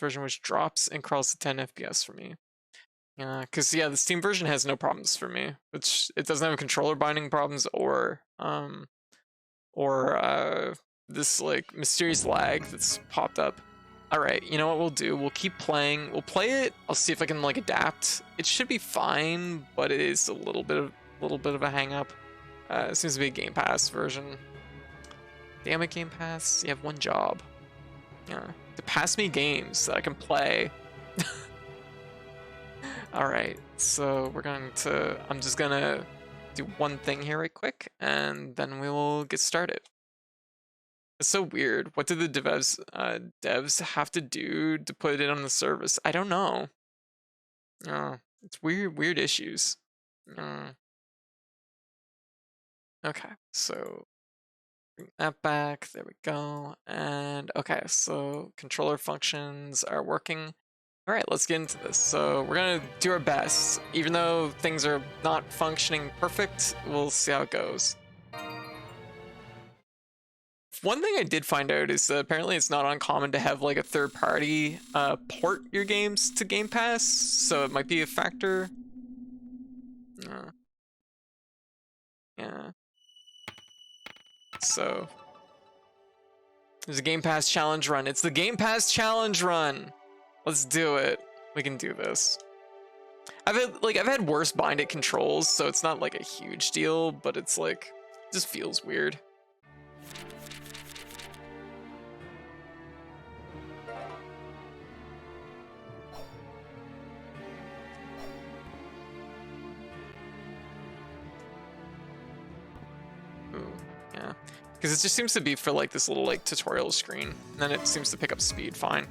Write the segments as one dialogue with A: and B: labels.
A: version, which drops and crawls to 10 FPS for me. Yeah, because yeah, the Steam version has no problems for me, which it doesn't have controller binding problems or this like mysterious lag that's popped up. All right, you know what we'll do? We'll keep playing. We'll play it. I'll see if I can like adapt. It should be fine, but it is a little bit of a hang up. It seems to be a Game Pass version. Damn it, Game Pass! You have one job. Yeah, to pass me games that I can play. All right, so I'm just gonna do one thing here right quick, and then we will get started. It's so weird. What did the devs have to do to put it on the service? I don't know. It's weird issues. Okay, so bring that back. There we go. And okay, so controller functions are working. All right, let's get into this. So we're gonna do our best. Even though things are not functioning perfect, we'll see how it goes. One thing I did find out is that apparently it's not uncommon to have like a third party port your games to Game Pass, so it might be a factor. Yeah. So there's a Game Pass challenge run. It's the Game Pass challenge run. Let's do it. We can do this. I've had worse bind it controls, so it's not like a huge deal, but it's like it just feels weird. Ooh, yeah. Because it just seems to be for like this little like tutorial screen, and then it seems to pick up speed fine.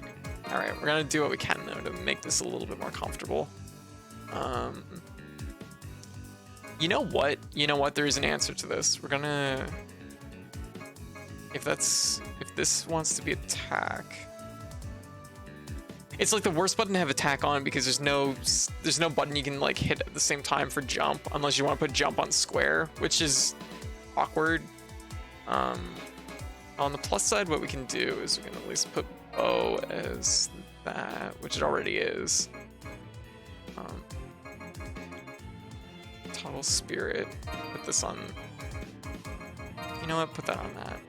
A: All right, we're gonna do what we can though to make this a little bit more comfortable. You know what? There is an answer to this. We're gonna, if this wants to be attack, it's like the worst button to have attack on because there's no button you can like hit at the same time for jump unless you want to put jump on square, which is awkward. On the plus side, what we can do is we can at least put bow as that, which it already is. Total spirit. Put this on. You know what? Put that on that.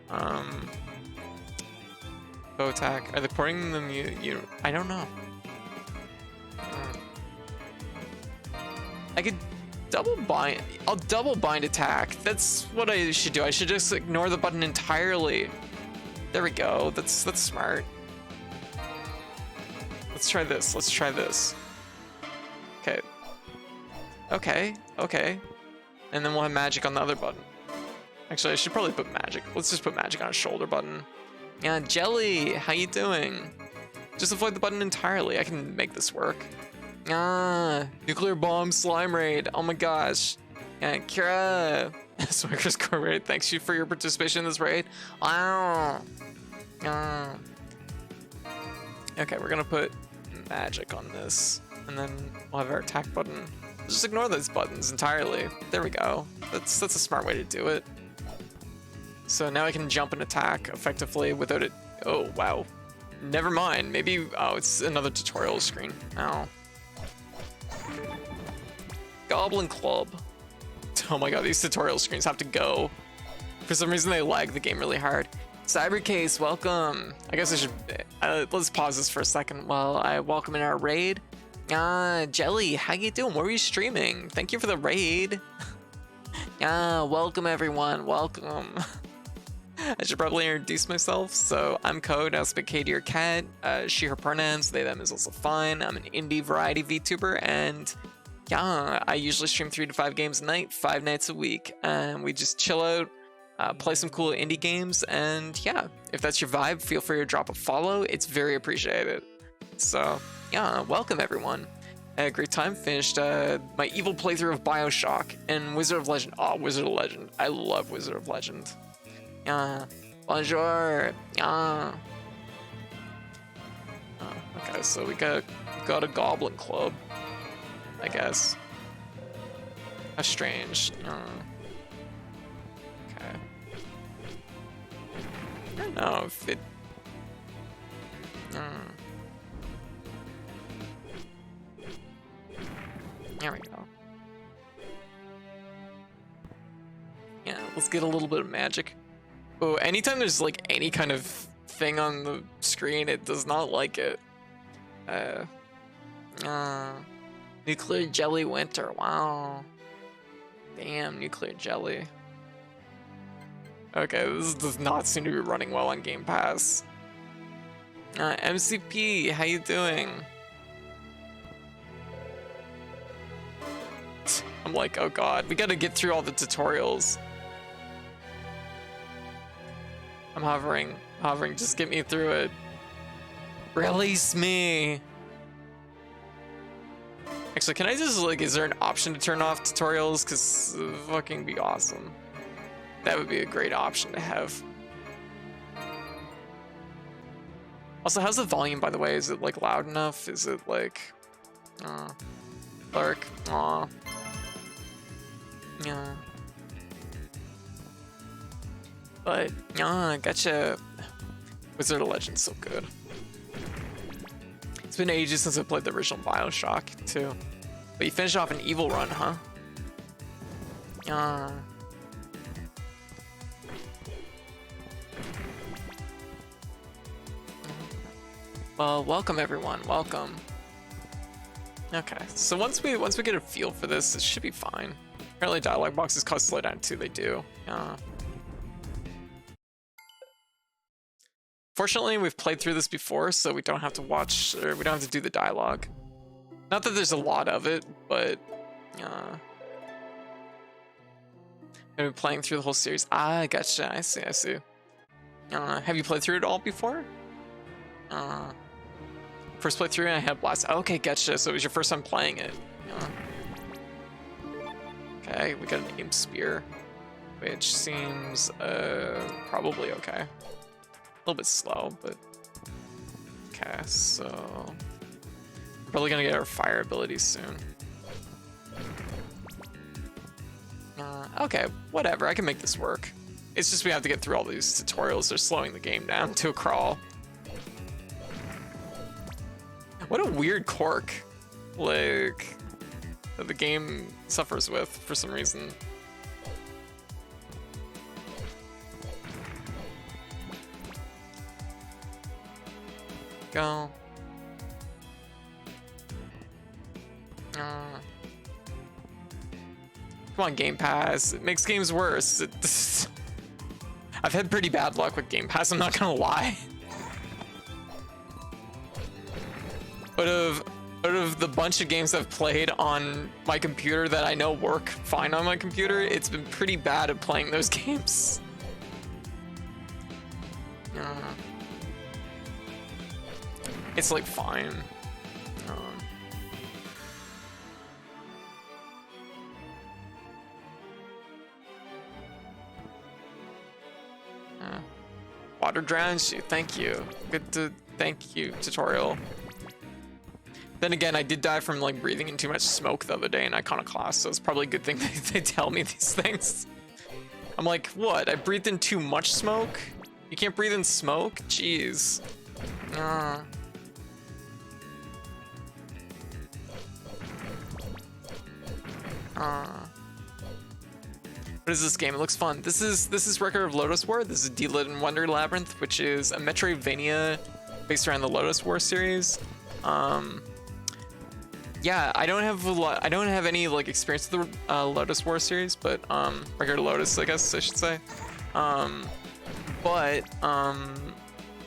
A: Bow attack. Are they porting them? I don't know. I could double bind. I'll double bind attack. That's what I should do. I should just ignore the button entirely. There we go. That's smart. Let's try this. Let's try this. Okay. And then we'll have magic on the other button. Actually, I should probably put magic. Let's just put magic on a shoulder button. Yeah, Jelly, how you doing? Just avoid the button entirely. I can make this work. Nuclear bomb slime raid. Oh my gosh. Yeah, Kira. Swickers Core raid. Thanks you for your participation in this raid. Wow. Okay, we're gonna put magic on this, and then we'll have our attack button. Just ignore those buttons entirely. There we go. That's a smart way to do it. So now I can jump and attack effectively without it. Oh wow. Never mind. Maybe it's another tutorial screen. Oh. Goblin Club. Oh my god, these tutorial screens have to go. For some reason they lag the game really hard. Cybercase, welcome. I guess I should let's pause this for a second while I welcome in our raid. Jelly, how you doing? What were you streaming? Thank you for the raid. Welcome everyone, welcome. I should probably introduce myself. So I'm Code, I'll speak K to your cat. She, her pronouns, they, them is also fine. I'm an indie variety VTuber, and yeah, I usually stream 3 to 5 games a night, 5 nights a week. And we just chill out, play some cool indie games, and yeah, if that's your vibe, feel free to drop a follow. It's very appreciated. So yeah, welcome everyone. I had a great time. Finished my evil playthrough of BioShock and Wizard of Legend. Oh, Wizard of Legend. I love Wizard of Legend. Yeah. Bonjour. Yeah. Okay, so we got a Goblin Club, I guess. How strange. Okay. I don't know if it... There we go. Yeah, let's get a little bit of magic. Oh, anytime there's like any kind of thing on the screen, it does not like it. Nuclear jelly winter. Wow. Damn, nuclear jelly. Okay, this does not seem to be running well on Game Pass. MCP, how you doing? I'm like, oh god, we gotta get through all the tutorials. I'm hovering, just get me through it. Release me. Actually, can I just, like, is there an option to turn off tutorials? Because fucking be awesome. That would be a great option to have. Also, how's the volume, by the way? Is it, like, loud enough? Is it, like... Clark. Aw. Yeah. But, gotcha. Wizard of Legends so good. It's been ages since I played the original Bioshock, too. But you finished off an evil run, huh? Well, welcome everyone, welcome. Okay, so once we get a feel for this, it should be fine. Apparently dialogue boxes cause slowdown too, they do. Fortunately, we've played through this before, so we don't have to watch, or we don't have to do the dialogue. Not that there's a lot of it, but I've been playing through the whole series. Ah, gotcha. I see. Have you played through it all before? First playthrough, and I had a blast. Okay, gotcha. So it was your first time playing it. Okay, we got an aim spear, which seems probably okay. A little bit slow, but okay. So we're probably gonna get our fire abilities soon. Okay, whatever. I can make this work. It's just we have to get through all these tutorials. They're slowing the game down to a crawl. What a weird quirk, like, that the game suffers with for some reason. Go. Come on, Game Pass. It makes games worse. I've had pretty bad luck with Game Pass, I'm not gonna lie. Out of the bunch of games I've played on my computer that I know work fine on my computer, it's been pretty bad at playing those games. It's like fine. Water drowns you. Thank you. Thank you, tutorial. Then again, I did die from like breathing in too much smoke the other day in Iconoclast, so it's probably a good thing they tell me these things. I'm like, what? I breathed in too much smoke? You can't breathe in smoke? Jeez. What is this game? It looks fun. This is Record of Lodoss War. This is Deedlit and Wonder Labyrinth, which is a Metroidvania based around the Lodoss War series. Yeah, I don't have any like experience with the Lodoss War series, but Record of Lodoss, I guess I should say.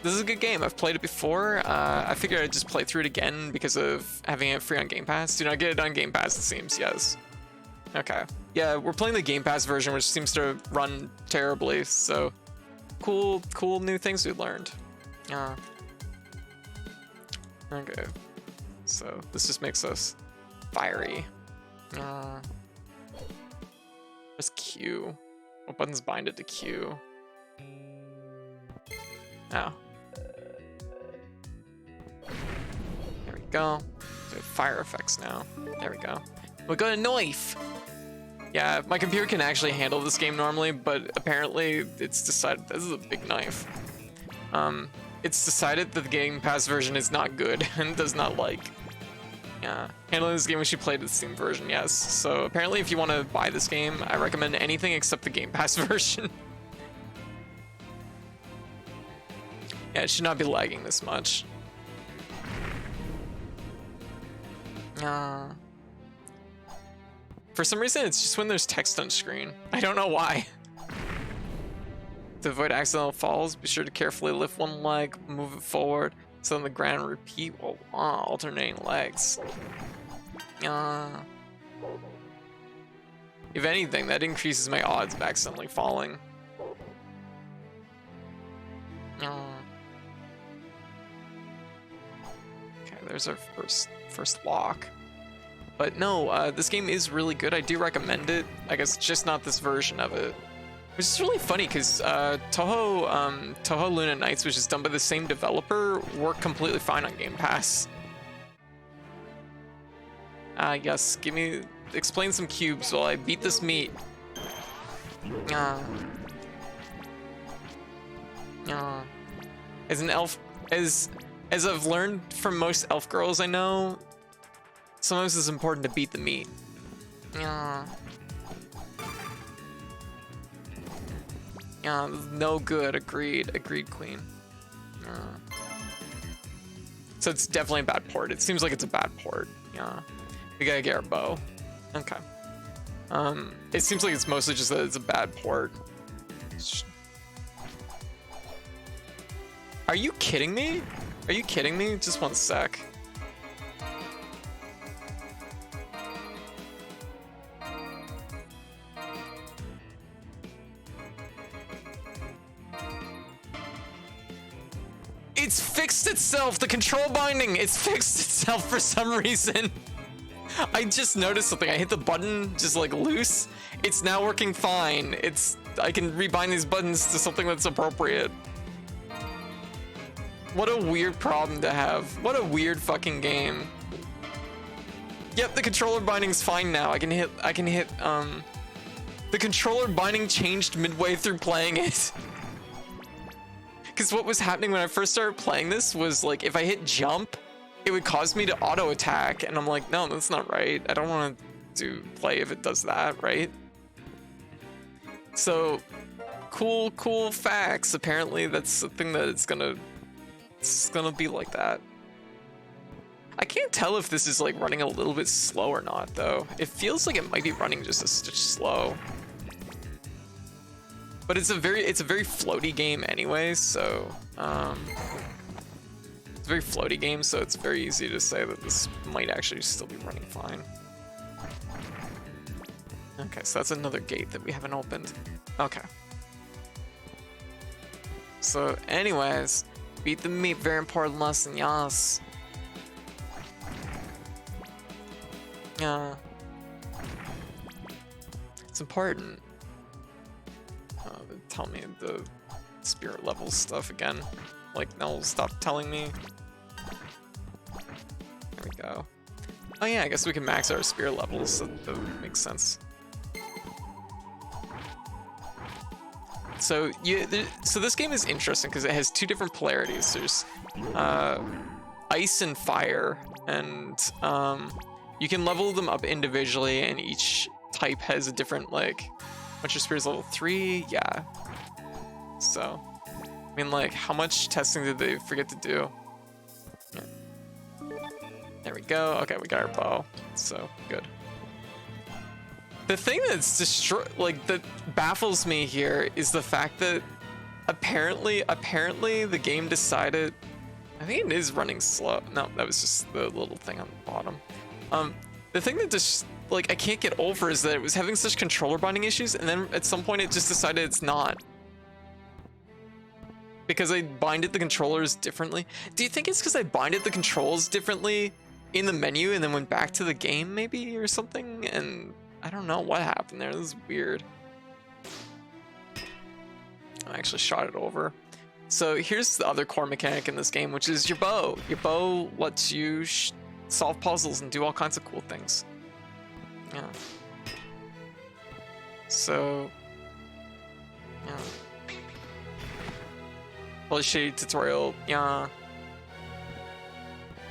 A: This is a good game. I've played it before. I figured I'd just play through it again because of having it free on Game Pass. Do not get it on Game Pass, it seems. Yes. Okay. Yeah, we're playing the Game Pass version, which seems to run terribly. So, cool new things we learned. Okay. So this just makes us fiery. Where's Q? What buttons bind it to Q? Oh. There we go. So fire effects now. There we go. We got a knife! Yeah, my computer can actually handle this game normally, but apparently it's decided this is a big knife. It's decided that the Game Pass version is not good and does not like Yeah, handling this game when she played the Steam version, yes. So apparently if you want to buy this game, I recommend anything except the Game Pass version. Yeah, it should not be lagging this much. For some reason, it's just when there's text on screen. I don't know why. To avoid accidental falls, be sure to carefully lift one leg, move it forward, sit on the ground, and repeat while alternating legs. If anything, that increases my odds of accidentally falling. Okay, there's our first lock. But no, this game is really good. I do recommend it. I guess just not this version of it. Which is really funny because Toho Luna Nights, which is done by the same developer, worked completely fine on Game Pass. Yes, explain some cubes while I beat this meat. As an elf, as I've learned from most elf girls I know, sometimes it's important to beat the meat. No good. Agreed, queen. So it's definitely a bad port. It seems like it's a bad port. Yeah. We gotta get our bow. Okay. It seems like it's mostly just that it's a bad port. Are you kidding me? Are you kidding me? Just one sec. It's fixed itself, the control binding, it's fixed itself for some reason. I just noticed something. I hit the button just like loose. It's now working fine. I can rebind these buttons to something that's appropriate. What a weird problem to have. What a weird fucking game. Yep, the controller binding's fine now. I can hit the controller binding changed midway through playing it. Because what was happening when I first started playing this was like if I hit jump, it would cause me to auto attack, and I'm like, no, that's not right. I don't want to play if it does that, right? So cool facts. Apparently that's the thing that it's gonna be like that. I can't tell if this is like running a little bit slow or not though. It feels like it might be running just a stitch slow. But it's a very floaty game anyway, so it's a very floaty game, so it's very easy to say that this might actually still be running fine. Okay, so that's another gate that we haven't opened. Okay. So anyways, beat the meat, very important lesson, yes. Yeah. It's important. Tell me the spirit level stuff again. Like, no, stop telling me. There we go. Oh yeah, I guess we can max our spirit levels, so that makes sense. So so this game is interesting because it has two different polarities. There's ice and fire, and you can level them up individually, and each type has a different, like, once your spirit's level 3, yeah. So, I mean, like, how much testing did they forget to do? Yeah. There we go. Okay, we got our bow. So, good. The thing that's that baffles me here is the fact that apparently the game decided, I think it is running slow. No, that was just the little thing on the bottom. The thing that just, like, I can't get over is that it was having such controller binding issues, and then at some point it just decided it's not. Because I binded the controllers differently. Do you think it's because I binded the controls differently in the menu and then went back to the game maybe or something? And I don't know what happened there. This is weird. I actually shot it over. So here's the other core mechanic in this game, which is your bow. Your bow lets you solve puzzles and do all kinds of cool things. Yeah. So, yeah. Holy shitty tutorial, yeah.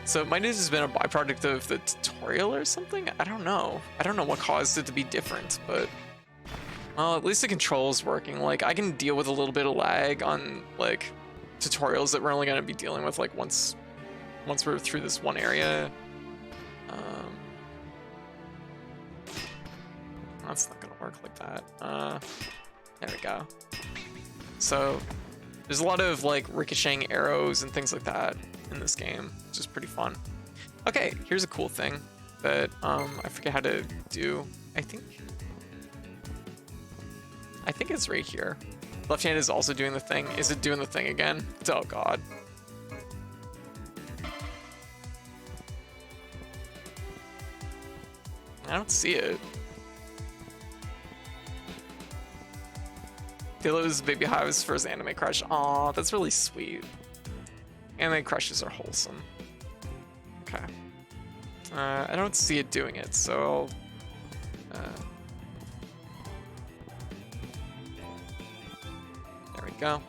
A: So it might have just been a byproduct of the tutorial or something. I don't know. I don't know what caused it to be different, but well, at least the control's working. Like I can deal with a little bit of lag on like tutorials that we're only going to be dealing with like once we're through this one area. That's not gonna work like that. There we go. So there's a lot of like ricocheting arrows and things like that in this game, which is pretty fun. Okay, here's a cool thing that I forget how to do. I think it's right here. Left hand is also doing the thing. Is it doing the thing again? Oh god. I don't see it. Deedlit was Baby Hive's first anime crush. Aw, that's really sweet. Anime crushes are wholesome. Okay. I don't see it doing it, so there we go.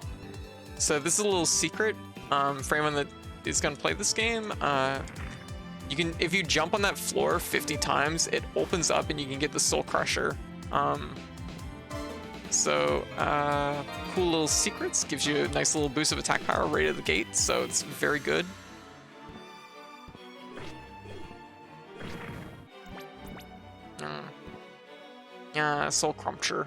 A: So this is a little secret for anyone that is gonna play this game. You can, if you jump on that floor 50 times, it opens up and you can get the Soul Crusher. So cool little secrets, gives you a nice little boost of attack power right at the gate, so it's very good. Soul Cruncher.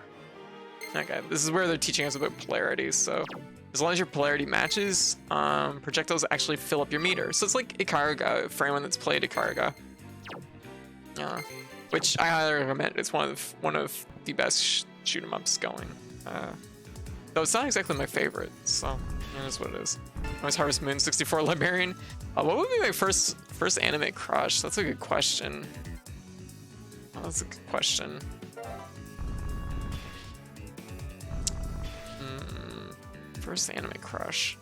A: Okay, this is where they're teaching us about polarity, so as long as your polarity matches, projectiles actually fill up your meter. So it's like Ikaruga for anyone that's played Ikaruga. Which I highly recommend. It's one of the best shoot 'em ups going. Though it's not exactly my favorite, so it is what it is. Always Harvest Moon 64 Librarian. What would be my first anime crush? That's a good question. Oh, that's a good question. First anime crush.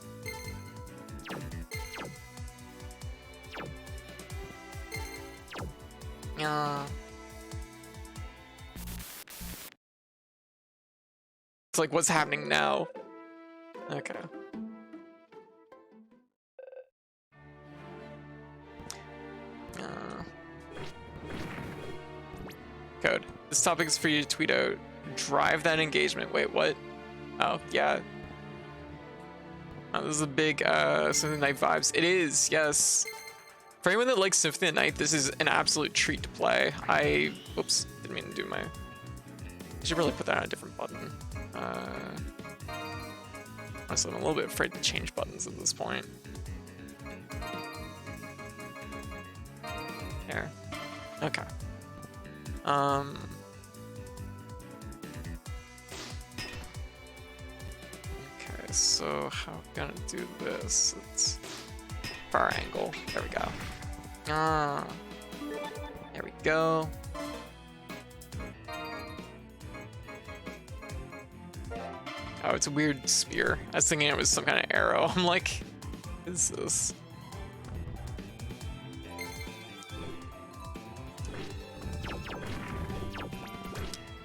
A: It's like, what's happening now? Okay. Code. This topic is for you to tweet out. Drive that engagement. Wait, what? Oh, yeah. Oh, this is a big Symphony of the Night vibes. It is, yes. For anyone that likes Symphony of the Night, this is an absolute treat to play. Whoops, didn't mean to do my... I should really put that on a different button. So I'm a little bit afraid to change buttons at this point. There. Okay. Okay, so how am I gonna do this? It's far angle. There we go. There we go. Oh, it's a weird spear. I was thinking it was some kind of arrow. I'm like, what is this?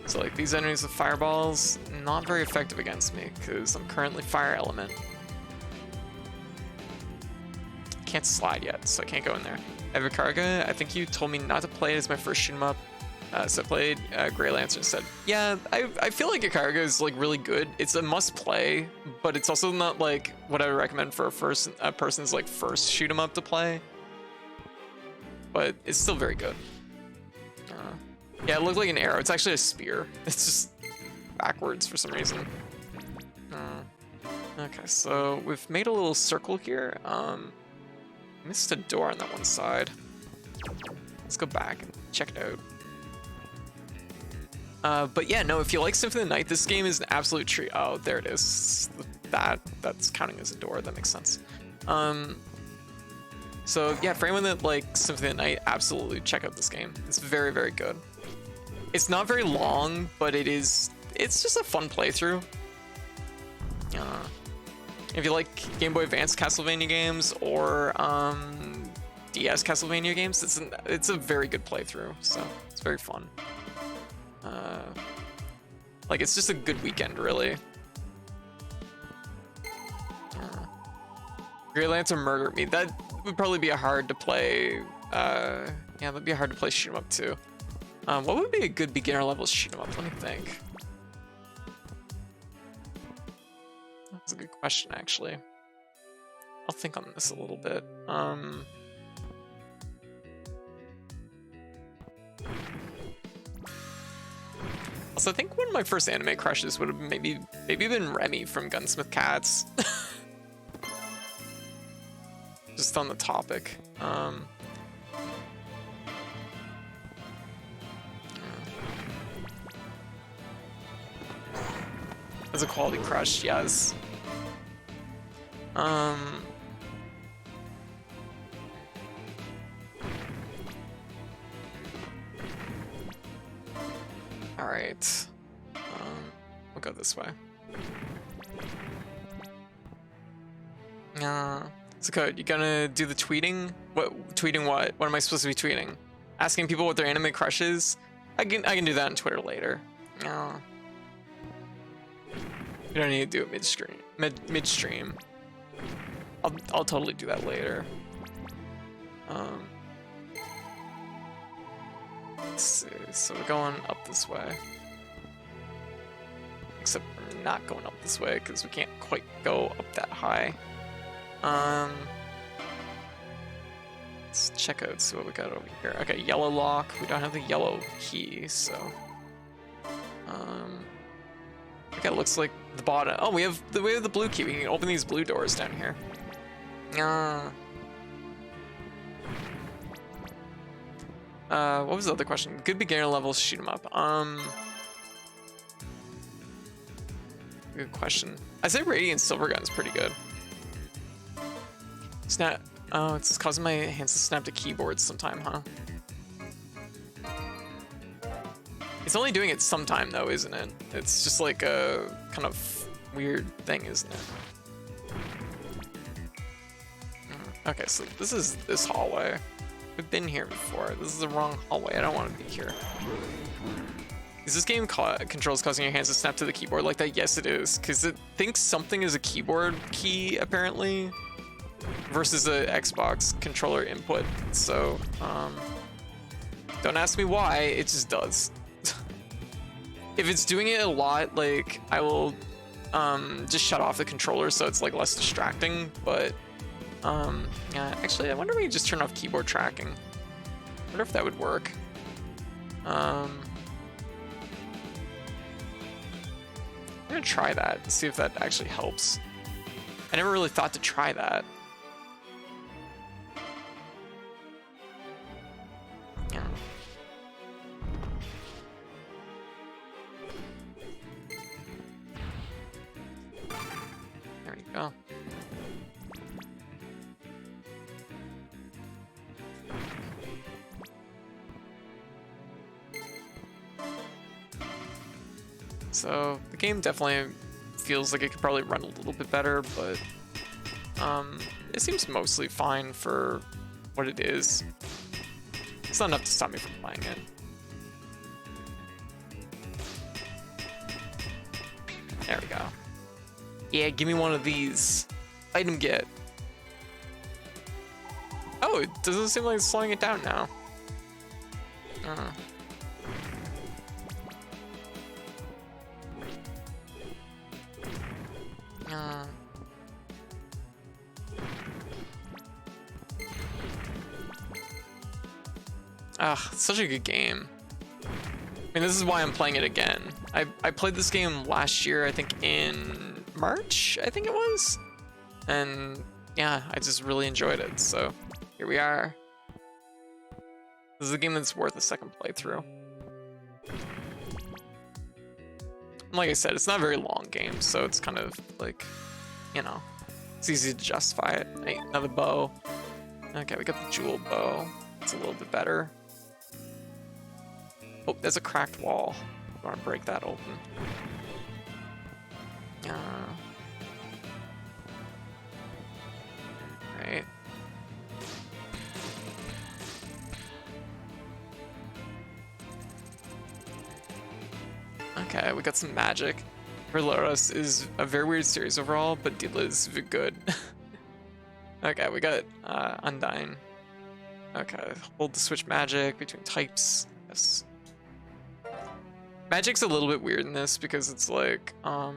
A: So like these enemies with fireballs, not very effective against me because I'm currently fire element. Can't slide yet, so I can't go in there. Ikaruga, I think you told me not to play it as my first shoot 'em up. So I played Grey Lancer instead. Yeah, I feel like Ikaruga is like really good. It's a must play, but it's also not like what I would recommend for a person's like first shoot 'em up to play. But it's still very good. Yeah, it looked like an arrow. It's actually a spear. It's just backwards for some reason. Okay, so we've made a little circle here. Missed a door on that one side. Let's go back and check it out. But yeah, no, if you like Symphony of the Night, this game is an absolute treat. Oh, there it is. That's counting as a door. That makes sense. So yeah, for anyone that likes Symphony of the Night, absolutely check out this game. It's very, very good. It's not very long, but it's just a fun playthrough. If you like Game Boy Advance Castlevania games or DS Castlevania games, it's a very good playthrough. So it's very fun. Like it's just a good weekend, really. Grey Lancer murdered me. would probably be a hard to play. Yeah, that'd be hard to play shoot 'em up too. What would be a good beginner level shoot 'em up? Let me think. That's a good question, actually. I'll think on this a little bit. Also, I think one of my first anime crushes would have maybe been Remy from Gunsmith Cats. Just on the topic. As a quality crush, yes. All right. We'll go this way. So Code, you gonna do the tweeting? What tweeting? What? What am I supposed to be tweeting? Asking people what their anime crush is? I can do that on Twitter later. No. You don't need to do it midstream. Midstream. I'll totally do that later. Let's see. So we're going up this way. Except we're not going up this way because we can't quite go up that high. Let's check out, see what we got over here. Okay, yellow lock. We don't have the yellow key, so okay, it looks like the bottom. Oh, we have the blue key. We can open these blue doors down here. What was the other question? Good beginner level shoot 'em up. Good question. I say Radiant Silvergun's pretty good. Snap. Oh, it's causing my hands to snap to keyboards sometime, huh? It's only doing it sometime though, isn't it? It's just like a kind of weird thing, isn't it? Okay, so this is this hallway. We've been here before. This is the wrong hallway. I don't want to be here. Is this game controls causing your hands to snap to the keyboard like that? Yes, it is, because it thinks something is a keyboard key, apparently, versus a Xbox controller input. So, don't ask me why, it just does. If it's doing it a lot, like, I will just shut off the controller so it's like less distracting, but yeah, actually, I wonder if we could just turn off keyboard tracking. I wonder if that would work. I'm gonna try that and see if that actually helps. I never really thought to try that. Yeah. There we go. So the game definitely feels like it could probably run a little bit better, but it seems mostly fine for what it is. It's not enough to stop me from playing it. There we go. Yeah, give me one of these. Item get. Oh, it doesn't seem like it's slowing it down now. It's such a good game. I mean, this is why I'm playing it again. I played this game last year, I think in March, I think it was. And yeah, I just really enjoyed it. So here we are. This is a game that's worth a second playthrough. And like I said, it's not a very long game, so it's kind of like, you know, it's easy to justify it. Hey, another bow. Okay, we got the jewel bow. It's a little bit better. Oh, there's a cracked wall. I want to break that open. Right. Okay, we got some magic. Reloadus is a very weird series overall, but Deedlit is good. Okay, we got Undying. Okay, hold to switch magic between types. Yes. Magic's a little bit weird in this because it's like, let's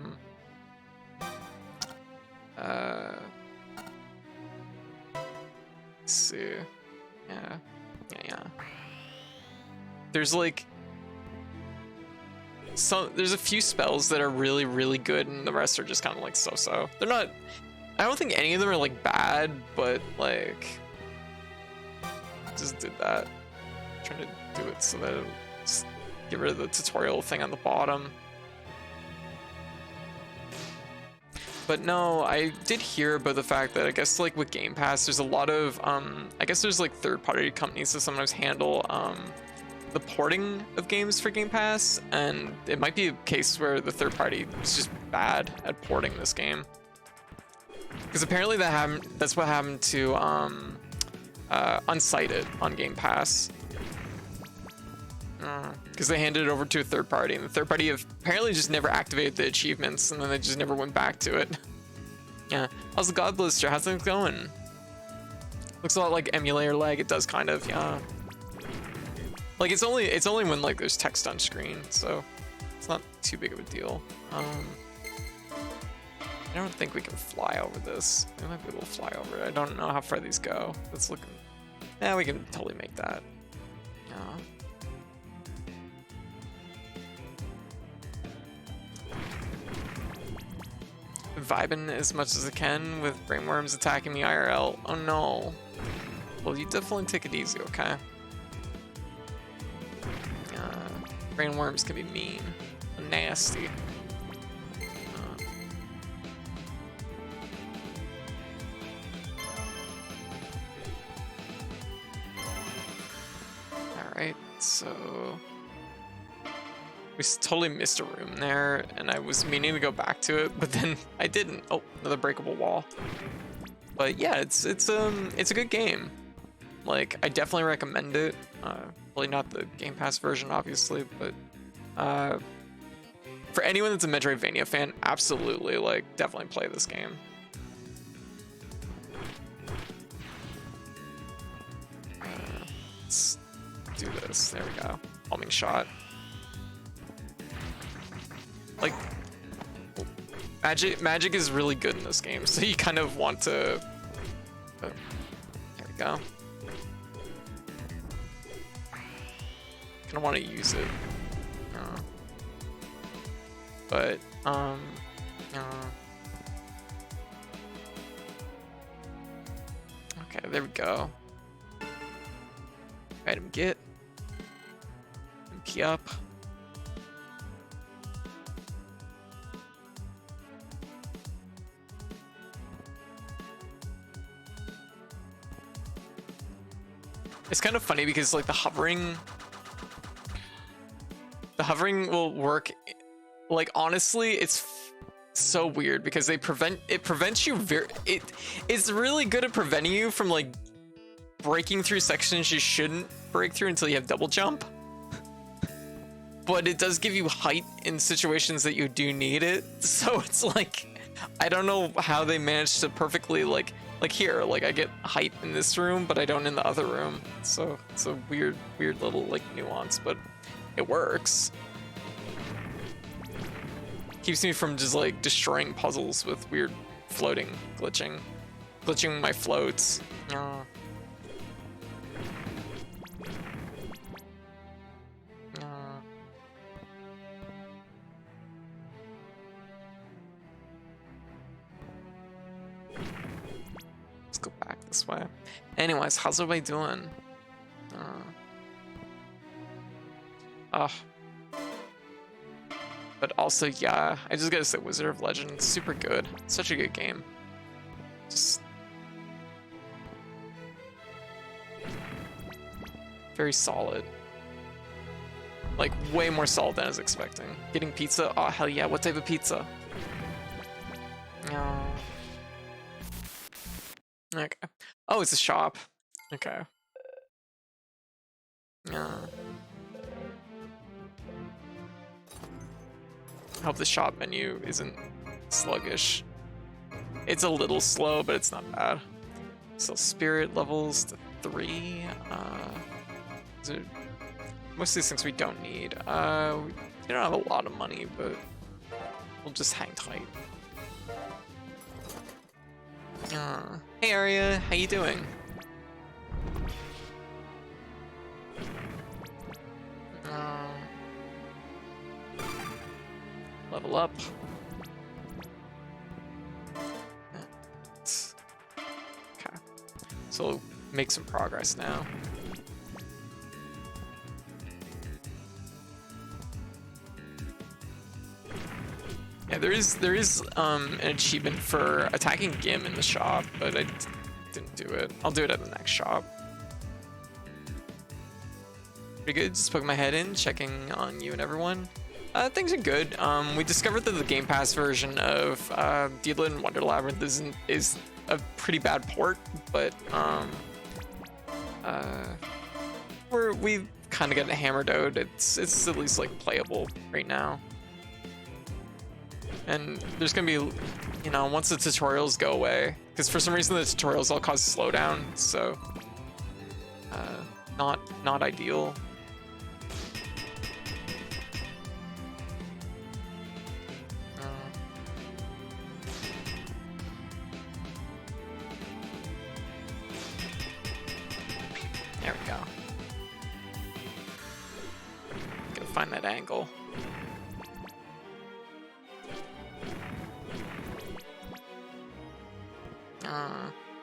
A: see. Yeah. There's like, there's a few spells that are really, really good, and the rest are just kind of like so-so. They're not, I don't think any of them are like bad, but like, just did that. I'm trying to do it so that it'll just get rid of the tutorial thing on the bottom. But no, I did hear about the fact that I guess like with Gamepass, there's a lot of, I guess there's like third-party companies that sometimes handle the porting of games for Gamepass, and it might be a case where the third party is just bad at porting this game. Because apparently that's what happened to Unsighted on Gamepass. Because they handed it over to a third party, and the third party apparently just never activated the achievements, and then they just never went back to it. Yeah. How's the God Blister? How's things going? Looks a lot like emulator lag. It does kind of, yeah. Like it's only when like there's text on screen, so it's not too big of a deal. I don't think we can fly over this. We might be able to fly over it. I don't know how far these go. Let's look. Yeah, we can totally make that. Yeah. Vibing as much as I can with brainworms attacking me IRL. Oh no. Well, you definitely take it easy, okay? Brainworms can be mean and nasty. Alright, so we totally missed a room there, and I was meaning to go back to it, but then I didn't. Oh, another breakable wall. But yeah, it's a good game. Like, I definitely recommend it. Probably not the Game Pass version, obviously, but for anyone that's a Metroidvania fan, absolutely, like, definitely play this game. Let's do this. There we go. Calming shot. Like, magic is really good in this game, so you kind of want to. There we go. Kind of want to use it, but okay, there we go. Item get. MP up. It's kind of funny because like the hovering will work. Like honestly, it's so weird because it prevents you it's really good at preventing you from like breaking through sections you shouldn't break through until you have double jump. But it does give you height in situations that you do need it. So it's like, I don't know how they managed to perfectly like here, like I get height in this room, but I don't in the other room. So it's a weird little like nuance, but it works. Keeps me from just like destroying puzzles with weird floating, glitching my floats. Let's go back this way. Anyways, how's everybody doing? But also, yeah, I just gotta say Wizard of Legend, super good. Such a good game. Just very solid. Like, way more solid than I was expecting. Getting pizza? Oh, hell yeah, what type of pizza? Okay. Oh, it's a shop. Okay. I hope the shop menu isn't sluggish. It's a little slow, but it's not bad. So spirit levels to 3. Most of these things we don't need. We don't have a lot of money, but we'll just hang tight. Hey Arya, how you doing? Level up. Okay, so we'll make some progress now. Yeah, there is an achievement for attacking Gim in the shop, but I didn't do it. I'll do it at the next shop. Pretty good. Just poking my head in, checking on you and everyone. Things are good. We discovered that the Gamepass version of Deedlit and Wonder Labyrinth is a pretty bad port, but we've kind of gotten it hammered out. It's at least like playable right now. And there's gonna be, you know, once the tutorials go away, because for some reason the tutorials all cause slowdown, so not ideal. There we go. Gotta find that angle.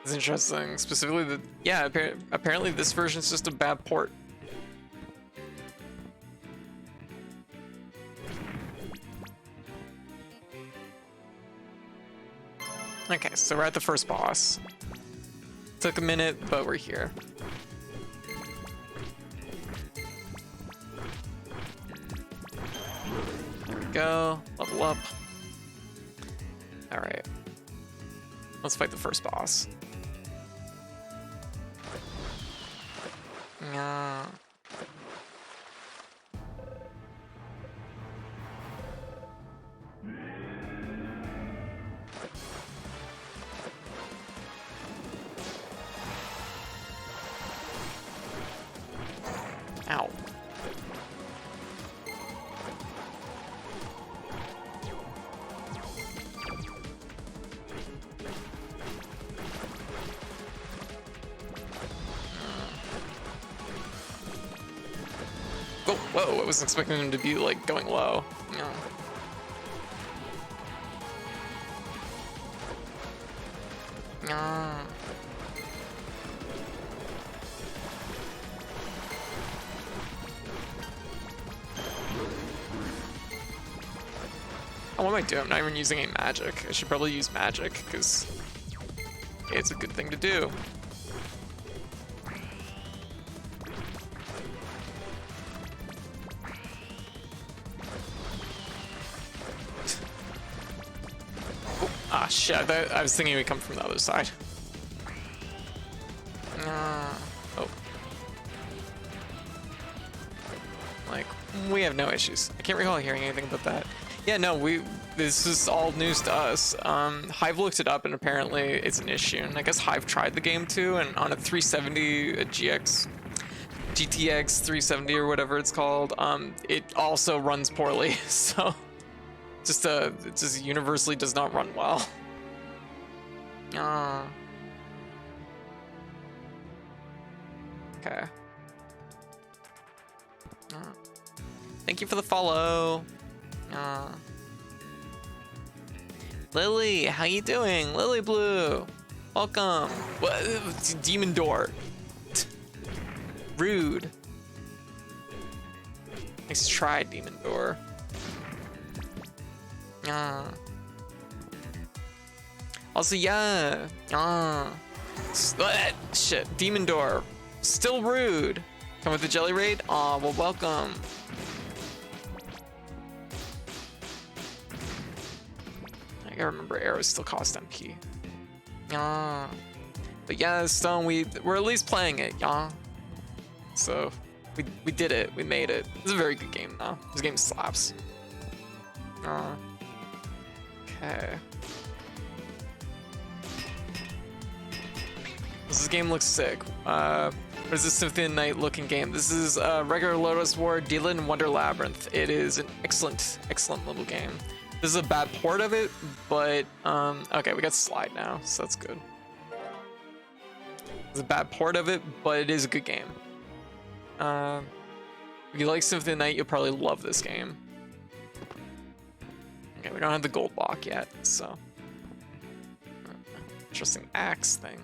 A: It's interesting. Specifically, yeah, apparently this version is just a bad port. Okay, so we're at the first boss. Took a minute, but we're here. There we go. Level up. All right. Let's fight the first boss. Ow. Oh, whoa, I wasn't expecting him to be, like, going low. No. No. Oh, what am I doing? I'm not even using any magic. I should probably use magic, because it's a good thing to do. Ah, shit, I was thinking it would come from the other side. Oh. Like, we have no issues. I can't recall hearing anything about that. Yeah, no, this is all news to us. Hive looked it up and apparently it's an issue. And I guess Hive tried the game too, and on a 370, a GTX 370 or whatever it's called, it also runs poorly, so... it just universally does not run well. Okay. Thank you for the follow. Lily, how you doing? Lily Blue, welcome. What? Demon Door. Rude. Nice try, Demon Door. Also, yeah. Shit. Demon Door. Still rude. Come with the jelly raid? Aw, well, welcome. I gotta remember arrows still cost MP. But yeah, Stone, we're at least playing it, yeah. So we did it. We made it. It's a very good game now. This game slaps. Okay. This game looks sick. What is this Symphony of the Night looking game? This is regular Lotus War, Deedlit, and Wonder Labyrinth. It is an excellent, excellent little game. This is a bad port of it, but okay, we got Slide now, so that's good. It's a bad port of it, but it is a good game. If you like Symphony of the Night, you'll probably love this game. Okay, we don't have the gold block yet, so interesting axe thing.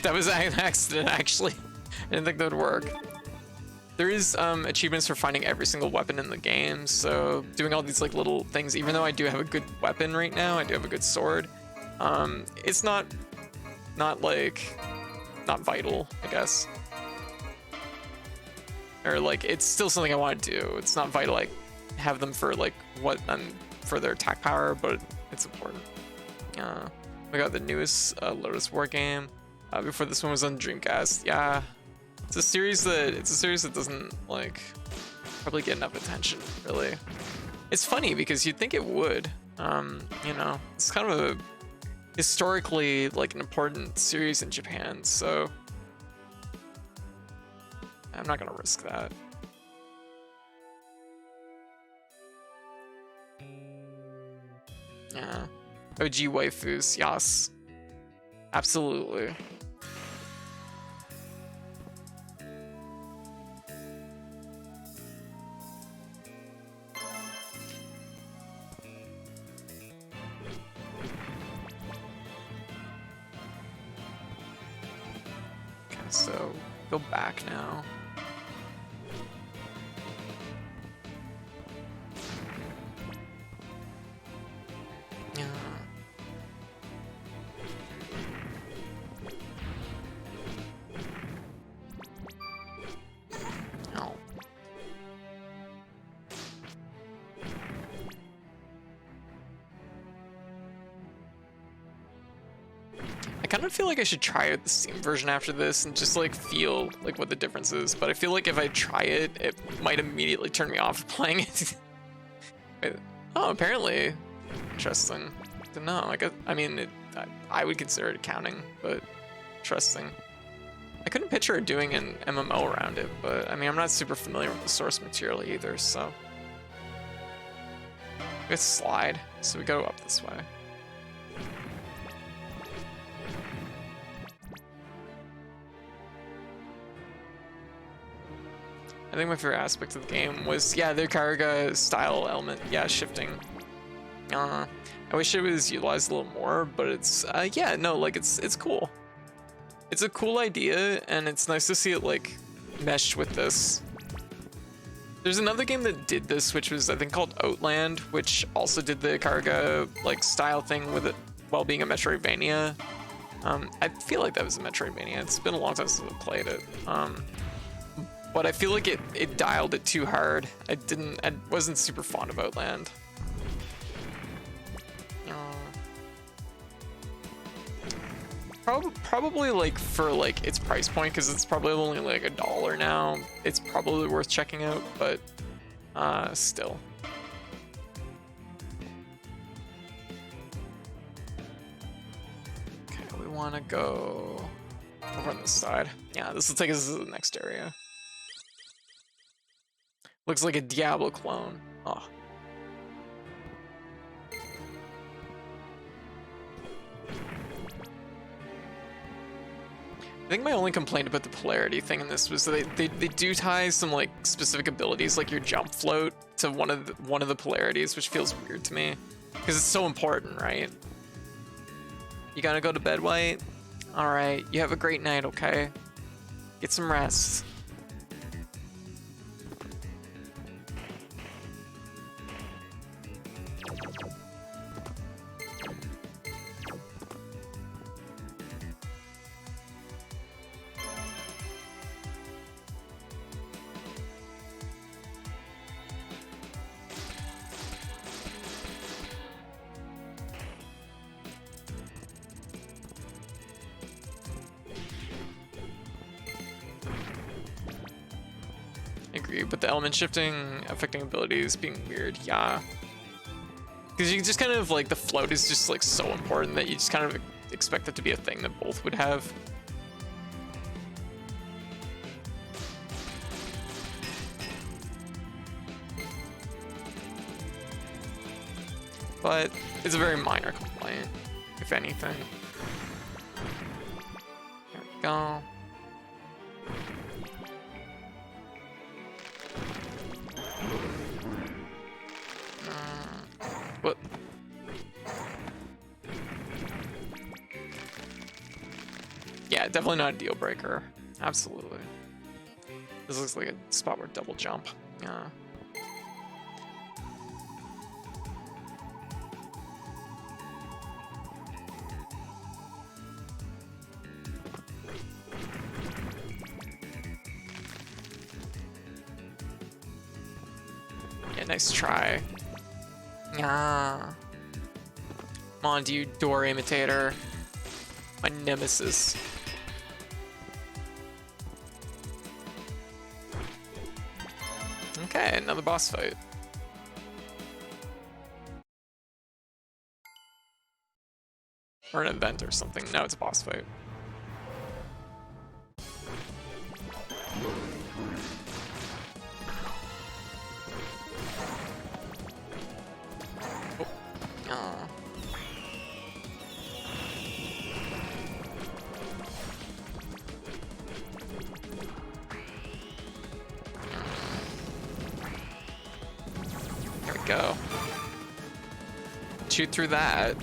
A: That was an accident, actually. I didn't think that would work. There is achievements for finding every single weapon in the game, so doing all these like little things, even though I do have a good weapon right now, I do have a good sword, it's not vital, I guess. Or like, it's still something I want to do. It's not vital, like, have them for like for their attack power, but it's important. We got the newest Lotus War game. Before this one was on Dreamcast. Yeah, it's a series that doesn't like probably get enough attention, really. It's funny because you'd think it would. You know, it's kind of a historically like an important series in Japan, so I'm not gonna risk that. Yeah, OG waifus, yes, absolutely. So go back now. Yeah. Oh. I kind of feel like I should try out the Steam version after this and just like feel like what the difference is, but I feel like if I try it, it might immediately turn me off playing it. Oh, apparently. Interesting. Didn't know. Like, I mean, I would consider it accounting, but interesting. I couldn't picture it doing an MMO around it, but I mean, I'm not super familiar with the source material either, so. Let's slide, so we go up this way. I think my favorite aspect of the game was, yeah, the Karaga style element, yeah, shifting. I wish it was utilized a little more, but it's, yeah, no, like, it's cool. It's a cool idea, and it's nice to see it, like, meshed with this. There's another game that did this, which was, I think, called Outland, which also did the Karaga, like, style thing with it while being a Metroidvania. I feel like that was a Metroidvania. It's been a long time since I've played it. But I feel like it dialed it too hard. I wasn't super fond of Outland. Probably like for like its price point, because it's probably only like $1 now. It's probably worth checking out, but still. Okay, we want to go over on this side. Yeah, this will take us to the next area. Looks like a Diablo clone. Oh. I think my only complaint about the polarity thing in this was that they do tie some like specific abilities, like your jump float, to one of the polarities, which feels weird to me because it's so important, right? You gotta go to bed, White. All right, you have a great night, okay? Get some rest. but the element shifting affecting abilities being weird, yeah. Because you just kind of like the float is just like so important that you just kind of expect it to be a thing that both would have. But it's a very minor complaint, if anything. There we go. What? Yeah, definitely not a deal breaker. Absolutely. This looks like a spot where double jump. Yeah. Yeah, nice try. Ah. Come on, you door imitator. My nemesis. Okay, another boss fight. Or an event or something. No, it's a boss fight. Oh. There we go. Shoot through that.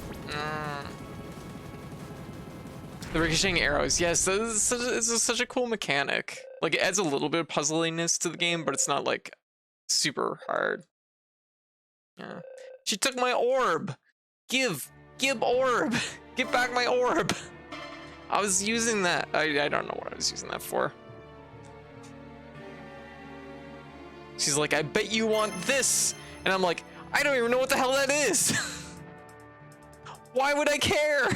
A: The ricocheting arrows, yes, this is such a cool mechanic. Like, it adds a little bit of puzzliness to the game, but it's not, like, super hard. Yeah. She took my orb! Give orb! Get back my orb! I was using that. I don't know what I was using that for. She's like, I bet you want this! And I'm like, I don't even know what the hell that is! Why would I care?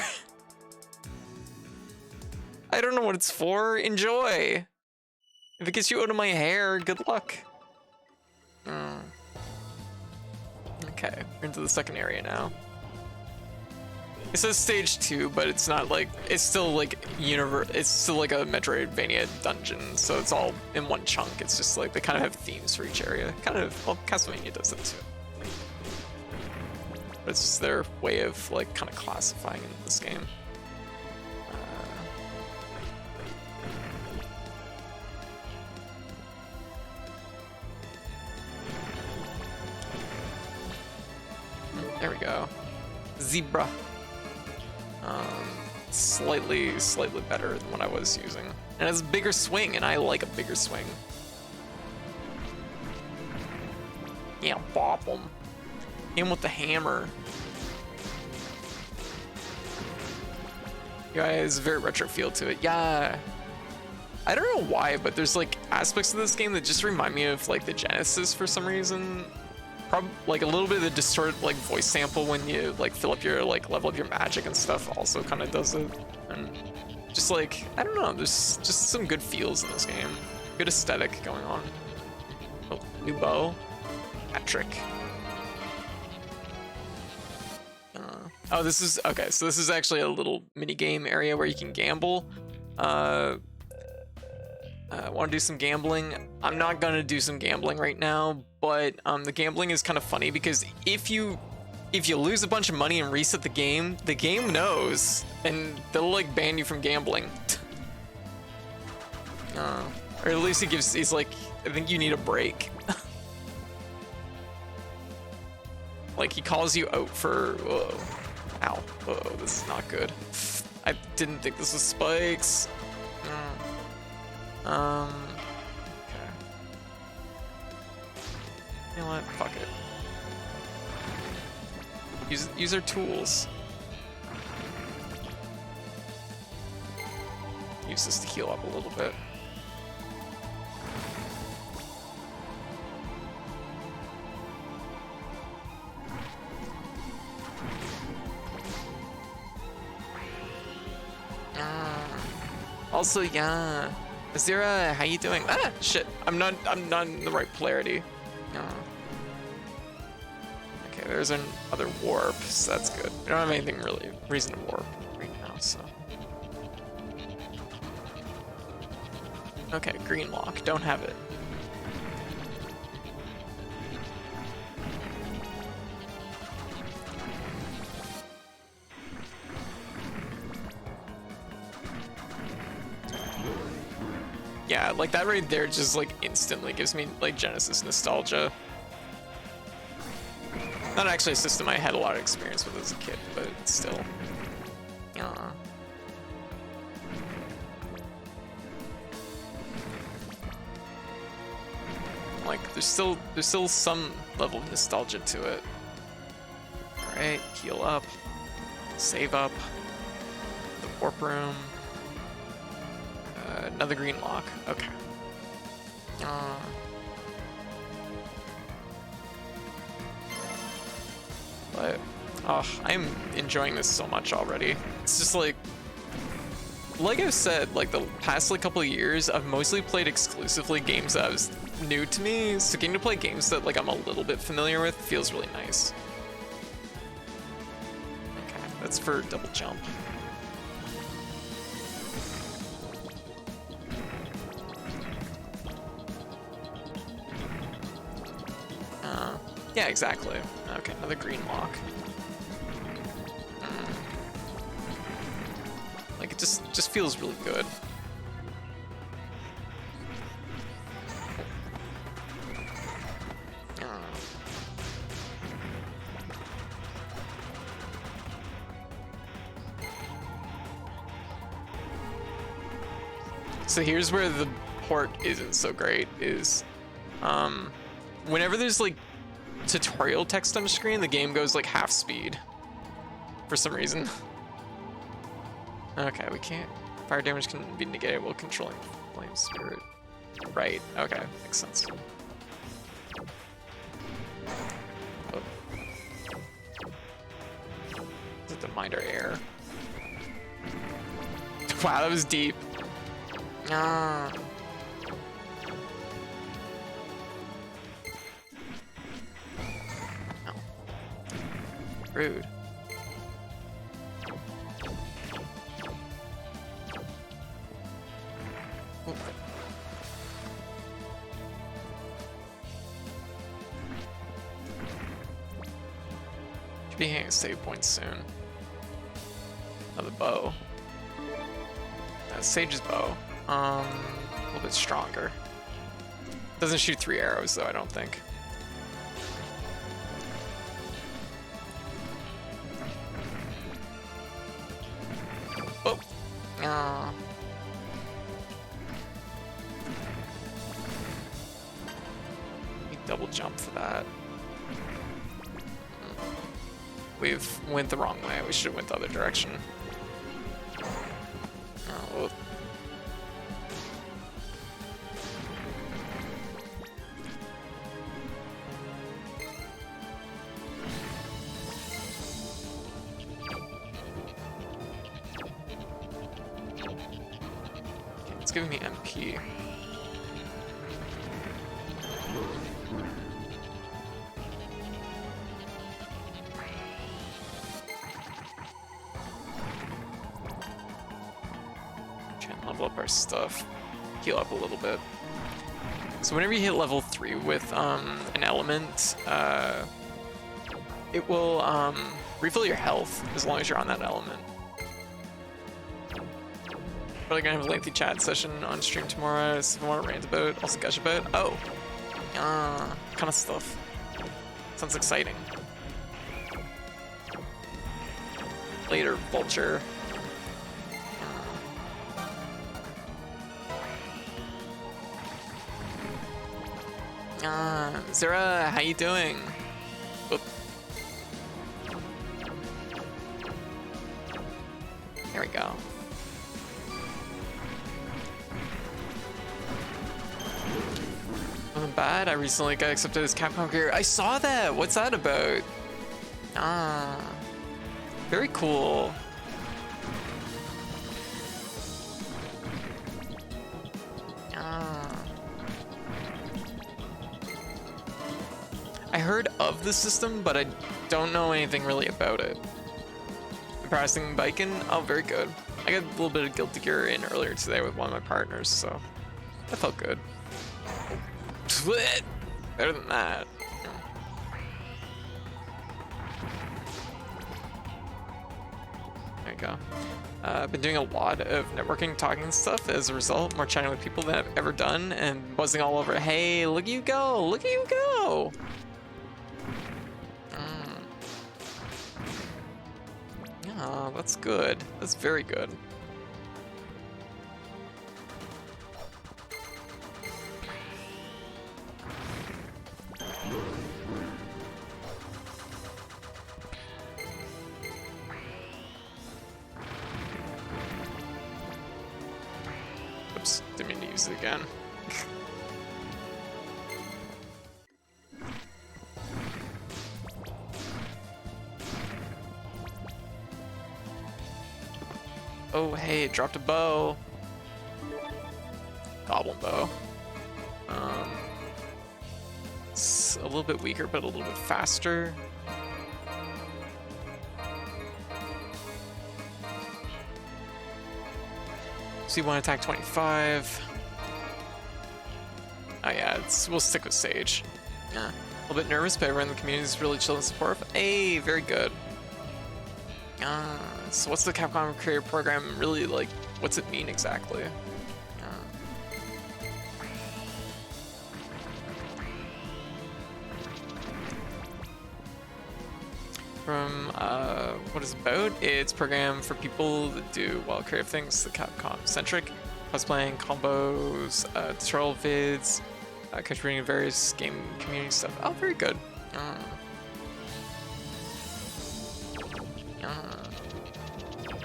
A: I don't know what it's for. Enjoy. If it gets you out of my hair, good luck. Okay, we're into the second area now. It says stage 2, but it's not like, it's still like it's still like a Metroidvania dungeon, so it's all in one chunk. It's just like they kind of have themes for each area. Kind of, well, Castlevania does it too. But it's just their way of like kind of classifying in this game. There we go. Zebra. Slightly better than what I was using. And it has a bigger swing, and I like a bigger swing. Yeah, bop him. Hit him with the hammer. Yeah, it has a very retro feel to it. Yeah. I don't know why, but there's like aspects of this game that just remind me of like the Genesis for some reason. Like a little bit of the distorted like voice sample when you like fill up your like level up your magic and stuff also kind of does it. And just like, I don't know, there's just some good feels in this game. Good aesthetic going on. Oh, new bow. Patrick. Oh, this is, okay, so this is actually a little mini game area where you can gamble. Want to do some gambling? I'm not gonna do some gambling right now, but the gambling is kind of funny because if you lose a bunch of money and reset the game knows, and they'll like ban you from gambling. Or at least he's like, I think you need a break. Like he calls you out for, whoa, ow, whoa, this is not good. I didn't think this was spikes. Okay. You know what? Fuck it. Use our tools. Use this to heal up a little bit. Also, yeah. Azira, how you doing? Ah, shit. I'm not in the right polarity. Okay, there's another warp, so that's good. We don't have anything really reason to warp right now, so. Okay, green lock, don't have it. Yeah, like that right there just like instantly gives me like Genesis nostalgia. Not actually a system I had a lot of experience with as a kid, but still. Like there's still some level of nostalgia to it. Alright, heal up. Save up. The warp room. Another green lock. Okay. But I'm enjoying this so much already. It's just like I've said, like the past like couple of years, I've mostly played exclusively games that was new to me. So getting to play games that like I'm a little bit familiar with feels really nice. Okay, that's for double jump. Yeah, exactly. Okay, another green lock. Like it just feels really good. So here's where the port isn't so great, is whenever there's like tutorial text on the screen, the game goes like half speed for some reason. Okay, we can't. Fire damage can be negated while controlling flame spirit. Right, okay, makes sense. Oh. Is it the mind or air? Wow, that was deep. Ah. No. Rude. Ooh. Should be hitting a save point soon. Another bow. Sage's bow. A little bit stronger. Doesn't shoot 3 arrows though, I don't think. Oh. We double jump for that. We've went the wrong way. We should have went the other direction. Oh. Okay, it's giving me MP. Level up our stuff, heal up a little bit. So whenever you hit level 3 with an element, it will refill your health as long as you're on that element. Probably gonna have a lengthy chat session on stream tomorrow, so if you want to rant about, also gush about. Oh, kind of stuff. Sounds exciting. Later, Vulture. Zara, how you doing? Oop. There we go. Nothing bad. I recently got accepted as Capcom career. I saw that. What's that about? Very cool. heard of the system, but I don't know anything really about it. Practicing biking? Oh, very good. I got a little bit of Guilty Gear in earlier today with one of my partners, so that felt good. Better than that. There you go. I've been doing a lot of networking, talking and stuff. As a result, more chatting with people than I've ever done, and buzzing all over. Hey, look at you go! Look at you go! Yeah, that's good. That's very good. Oops, didn't mean to use it again. Oh, hey, it dropped a bow. Goblin bow. It's a little bit weaker, but a little bit faster. C1 attack 25. Oh yeah, we'll stick with Sage. Yeah. A little bit nervous, but everyone in the community is really chill and supportive. Hey, very good. So what's the Capcom Creator Program really like? What's it mean exactly? From what it's about, it's a program for people that do creative things, the Capcom centric, cosplaying, combos, tutorial vids, contributing to various game community stuff. Oh, very good.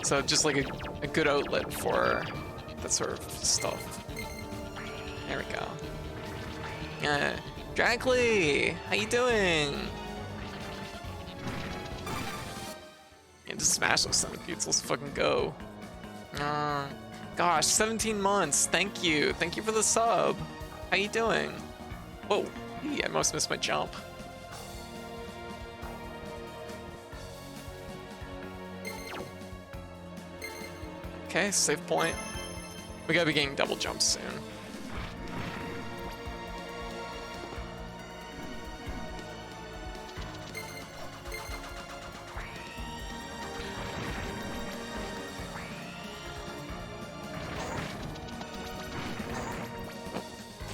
A: So just like a good outlet for that sort of stuff. There we go. Dracly, how you doing? And just smash those centipedes. Let's fucking go. Gosh, 17 months. Thank you. Thank you for the sub. How you doing? Whoa, I must miss my jump. Okay, save point. We gotta be getting double jumps soon.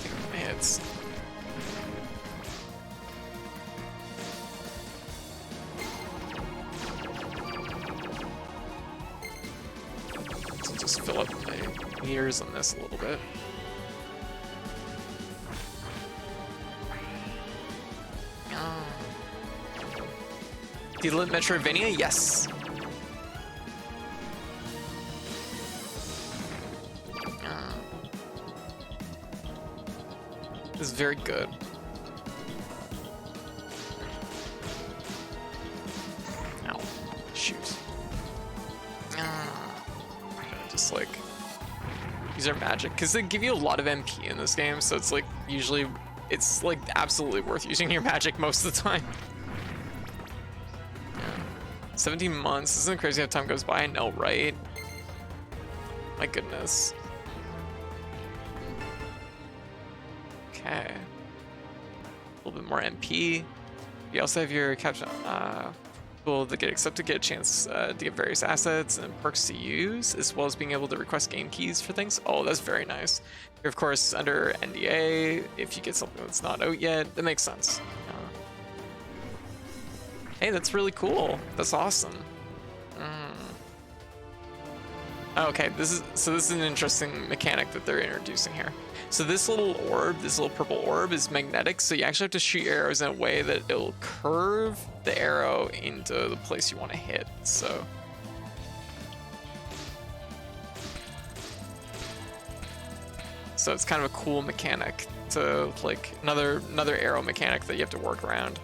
A: Taking my hits. Just fill up my meters on this a little bit. Deedlit Metroidvania? Yes. This is very good. Ow. Shoot. Just like use our magic because they give you a lot of MP in this game, so it's like usually it's like absolutely worth using your magic most of the time. Yeah. 17 months, isn't it crazy how time goes by? I know, right? My goodness. Okay, a little bit more MP. You also have your caption people that get accepted get a chance to get various assets and perks to use, as well as being able to request game keys for things. Oh, that's very nice. You're of course under NDA if you get something that's not out yet. That makes sense. Hey, that's really cool. That's awesome. Okay, this is an interesting mechanic that they're introducing here. So this little orb, this little purple orb is magnetic, so you actually have to shoot your arrows in a way that it'll curve the arrow into the place you want to hit. So it's kind of a cool mechanic to like another arrow mechanic that you have to work around.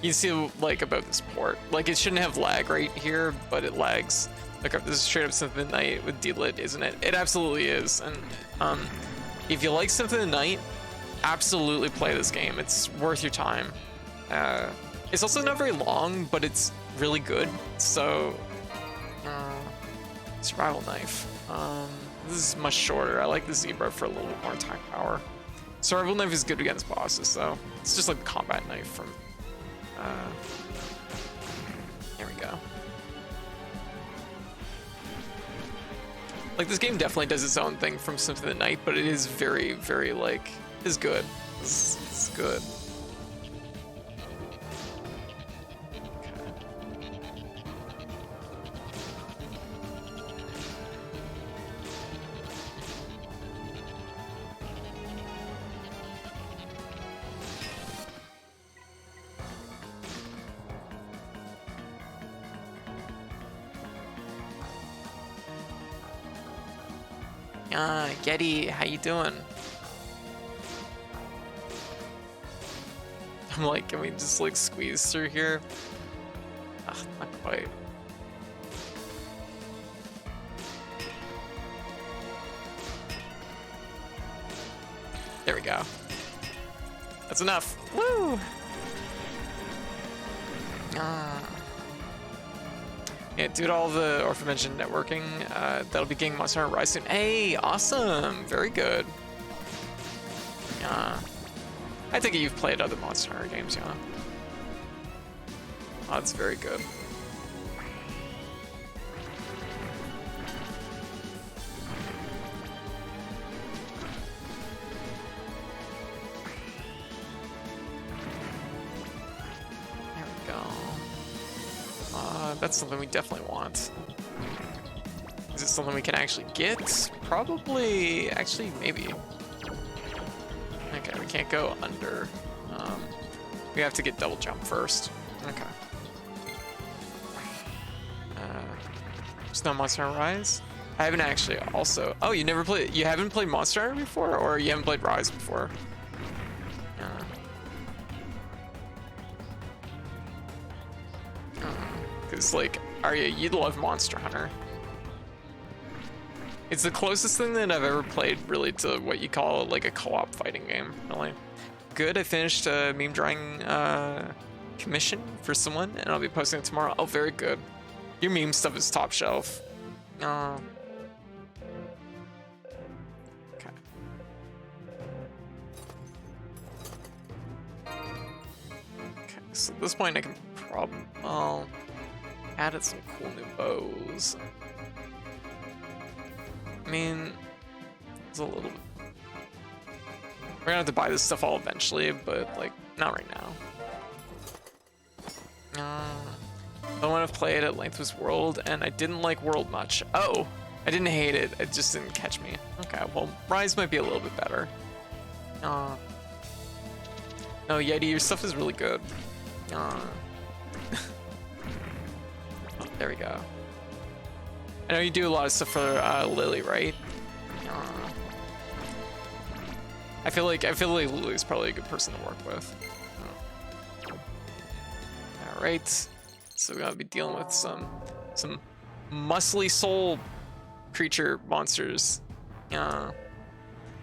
A: You can see like about this port, like it shouldn't have lag right here, but it lags. Look up, this is straight up Synth Midnight with Deedlit, isn't it? It absolutely is, and If you like Symphony of the Night, absolutely play this game. It's worth your time. It's also not very long, but it's really good. So, survival knife. This is much shorter. I like the zebra for a little bit more attack power. Survival knife is good against bosses, so it's just like the combat knife from. Here we go. Like, this game definitely does its own thing from Symphony of the Night, but it is very, very like is good. It's good. Getty, how you doing? I'm like, can we just like squeeze through here? Not quite. There we go. That's enough. Woo! Yeah, due to all the aforementioned networking, that'll be getting Monster Hunter Rise soon. Hey, awesome! Very good. I think you've played other Monster Hunter games, yeah. Oh, that's very good. There we go. That's something we definitely want. Is it something we can actually get? Probably, actually, maybe. Okay, we can't go under. We have to get double jump first. Okay. Just no Monster Hunter Rise? I haven't actually also. Oh, you haven't played Monster Hunter before? Or you haven't played Rise before? Because, like, Arya, you'd love Monster Hunter. It's the closest thing that I've ever played, really, to what you call, like, a co-op fighting game, really. Good, I finished a meme drawing commission for someone, and I'll be posting it tomorrow. Oh, very good. Your meme stuff is top shelf. Okay. Okay, so at this point I can probably... Oh, added some cool new bows. I mean, it's a little bit... We're gonna have to buy this stuff all eventually, but, like, not right now. I want to play it at length was World, and I didn't like World much. Oh, I didn't hate it. It just didn't catch me. Okay, well, Rise might be a little bit better. No, Yeti, your stuff is really good. Oh, there we go. I know you do a lot of stuff for Lily, right? I feel like Lily's probably a good person to work with. All right. So we're gonna be dealing with some muscly soul creature monsters.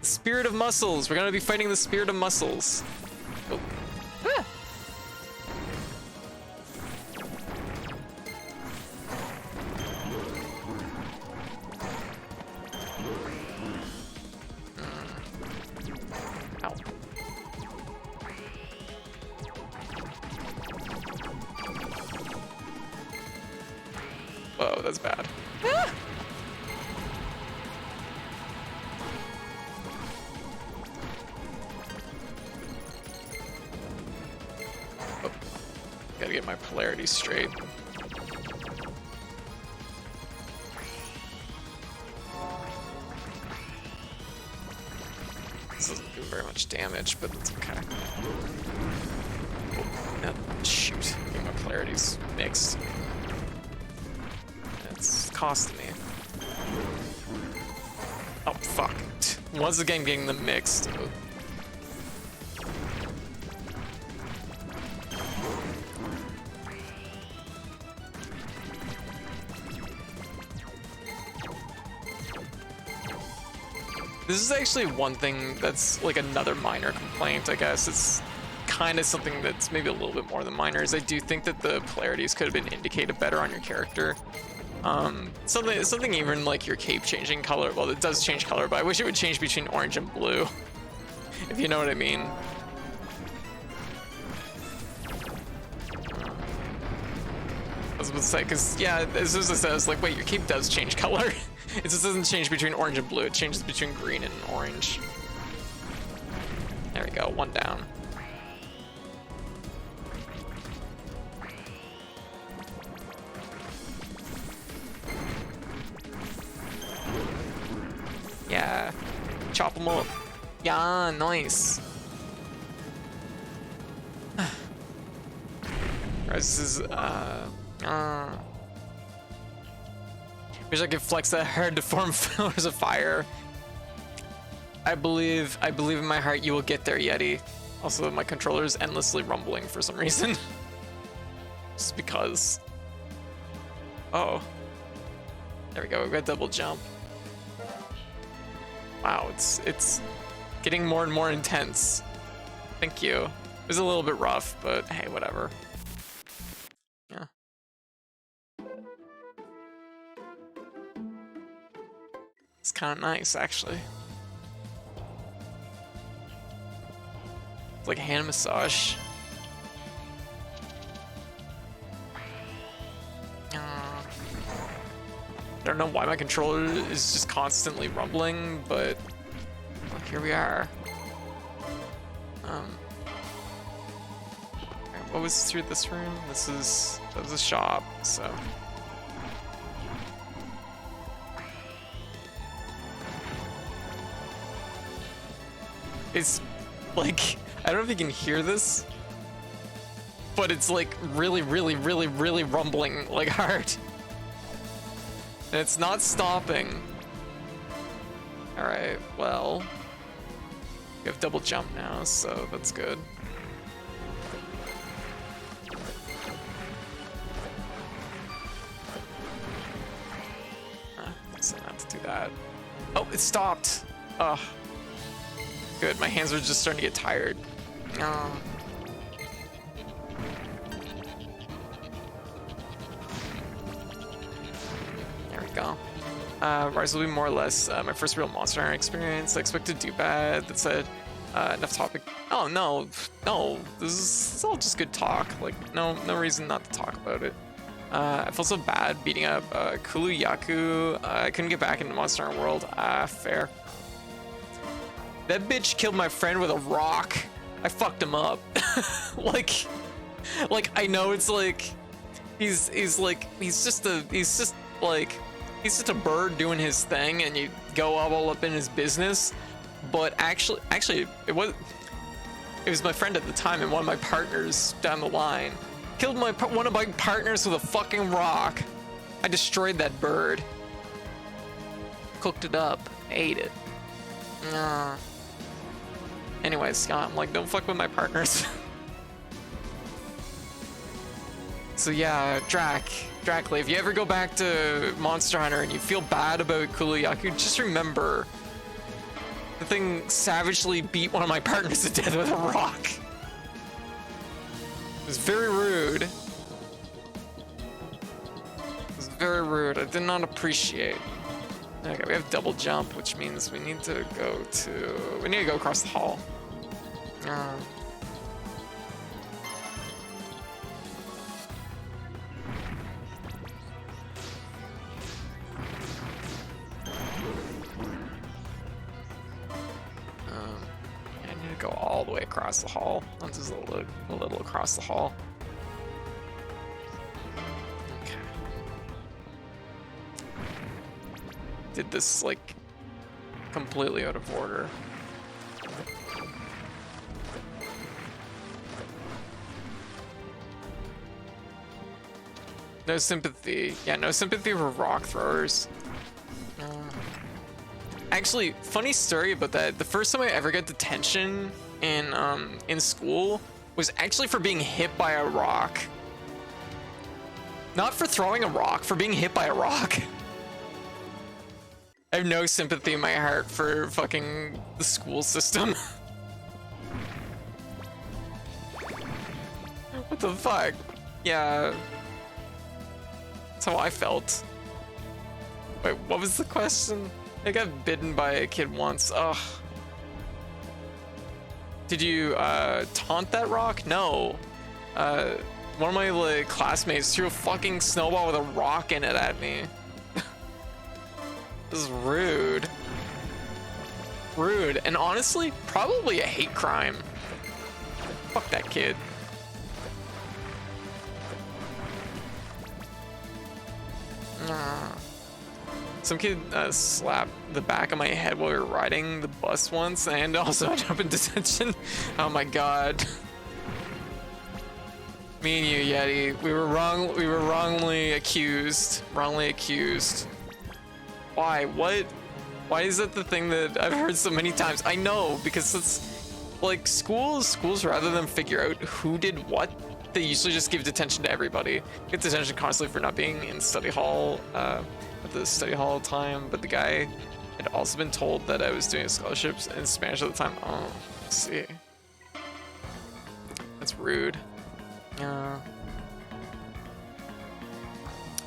A: Spirit of Muscles. We're gonna be fighting the Spirit of Muscles. Oh. Ah. Ow. Whoa, that's bad. Ah! Oh, gotta get my polarity straight. This doesn't do very much damage, but it's okay. Oh, shoot, I think my polarity's mixed. It's costing me. Oh, fuck. Once again, getting them mixed. This is actually one thing that's like another minor complaint, I guess. It's kind of something that's maybe a little bit more than minor, is I do think that the polarities could have been indicated better on your character. Something even like your cape changing color. Well, it does change color, but I wish it would change between orange and blue, if you know what I mean. I was about to say, because yeah, as soon as it says, like, wait, your cape does change color. It just doesn't change between orange and blue, it changes between green and orange. There we go, one down. Yeah, chop them up. Yeah, nice. This is, wish I could flex that hard to form pillars of fire. I believe in my heart you will get there, Yeti. Also, my controller is endlessly rumbling for some reason. Just because. Oh. There we go, we've got double jump. Wow, it's getting more and more intense. Thank you. It was a little bit rough, but hey, whatever. Yeah. It's kind of nice, actually. It's like a hand massage. I don't know why my controller is just constantly rumbling, but well, here we are. What was through this room? That was a shop, so. It's like, I don't know if you can hear this, but it's like really rumbling like hard. And it's not stopping. Alright, well, we have double jump now, so that's good. So not to do that. Oh, it stopped. Oh, good. My hands are just starting to get tired. Oh. There we go. Rise will be more or less my first real Monster Hunter experience. I expect to do bad. That said, enough topic. Oh no, this is all just good talk. Like no reason not to talk about it. I felt so bad beating up Kulu Yaku. I couldn't get back into Monster Hunter World. Fair. That bitch killed my friend with a rock. I fucked him up. like I know it's like he's just a bird doing his thing, and you go all up in his business. But actually, it was my friend at the time and one of my partners down the line. Killed one of my partners with a fucking rock. I destroyed that bird. Cooked it up, ate it. Anyways, I'm like, don't fuck with my partners. So yeah, Dracly, if you ever go back to Monster Hunter and you feel bad about Kuluyaku, just remember the thing savagely beat one of my partners to death with a rock. It was very rude. It was very rude. I did not appreciate. Okay, we have double jump, which means we need to go across the hall. I need to go all the way across the hall. That's just a little across the hall. Okay. Did this like completely out of order. No sympathy. Yeah, no sympathy for rock throwers. Actually, funny story about that. The first time I ever got detention in school was actually for being hit by a rock. Not for throwing a rock, for being hit by a rock. I have no sympathy in my heart for fucking the school system. What the fuck? Yeah. That's how I felt. Wait, what was the question? I got bitten by a kid once. Ugh. Did you taunt that rock? No. One of my like classmates threw a fucking snowball with a rock in it at me. This is rude. Rude. And honestly, probably a hate crime. Fuck that kid. Some kid slapped the back of my head while we were riding the bus once, and also ended up in detention. Oh my god. Me and you, Yeti, we were wrongly accused. Wrongly accused. Why? What? Why is that the thing that I've heard so many times? I know, because it's like schools rather than figure out who did what, they usually just give detention to everybody. Get detention constantly for not being in study hall at the study hall time, but the guy had also been told that I was doing scholarships in Spanish at the time. Oh, let's see. That's rude.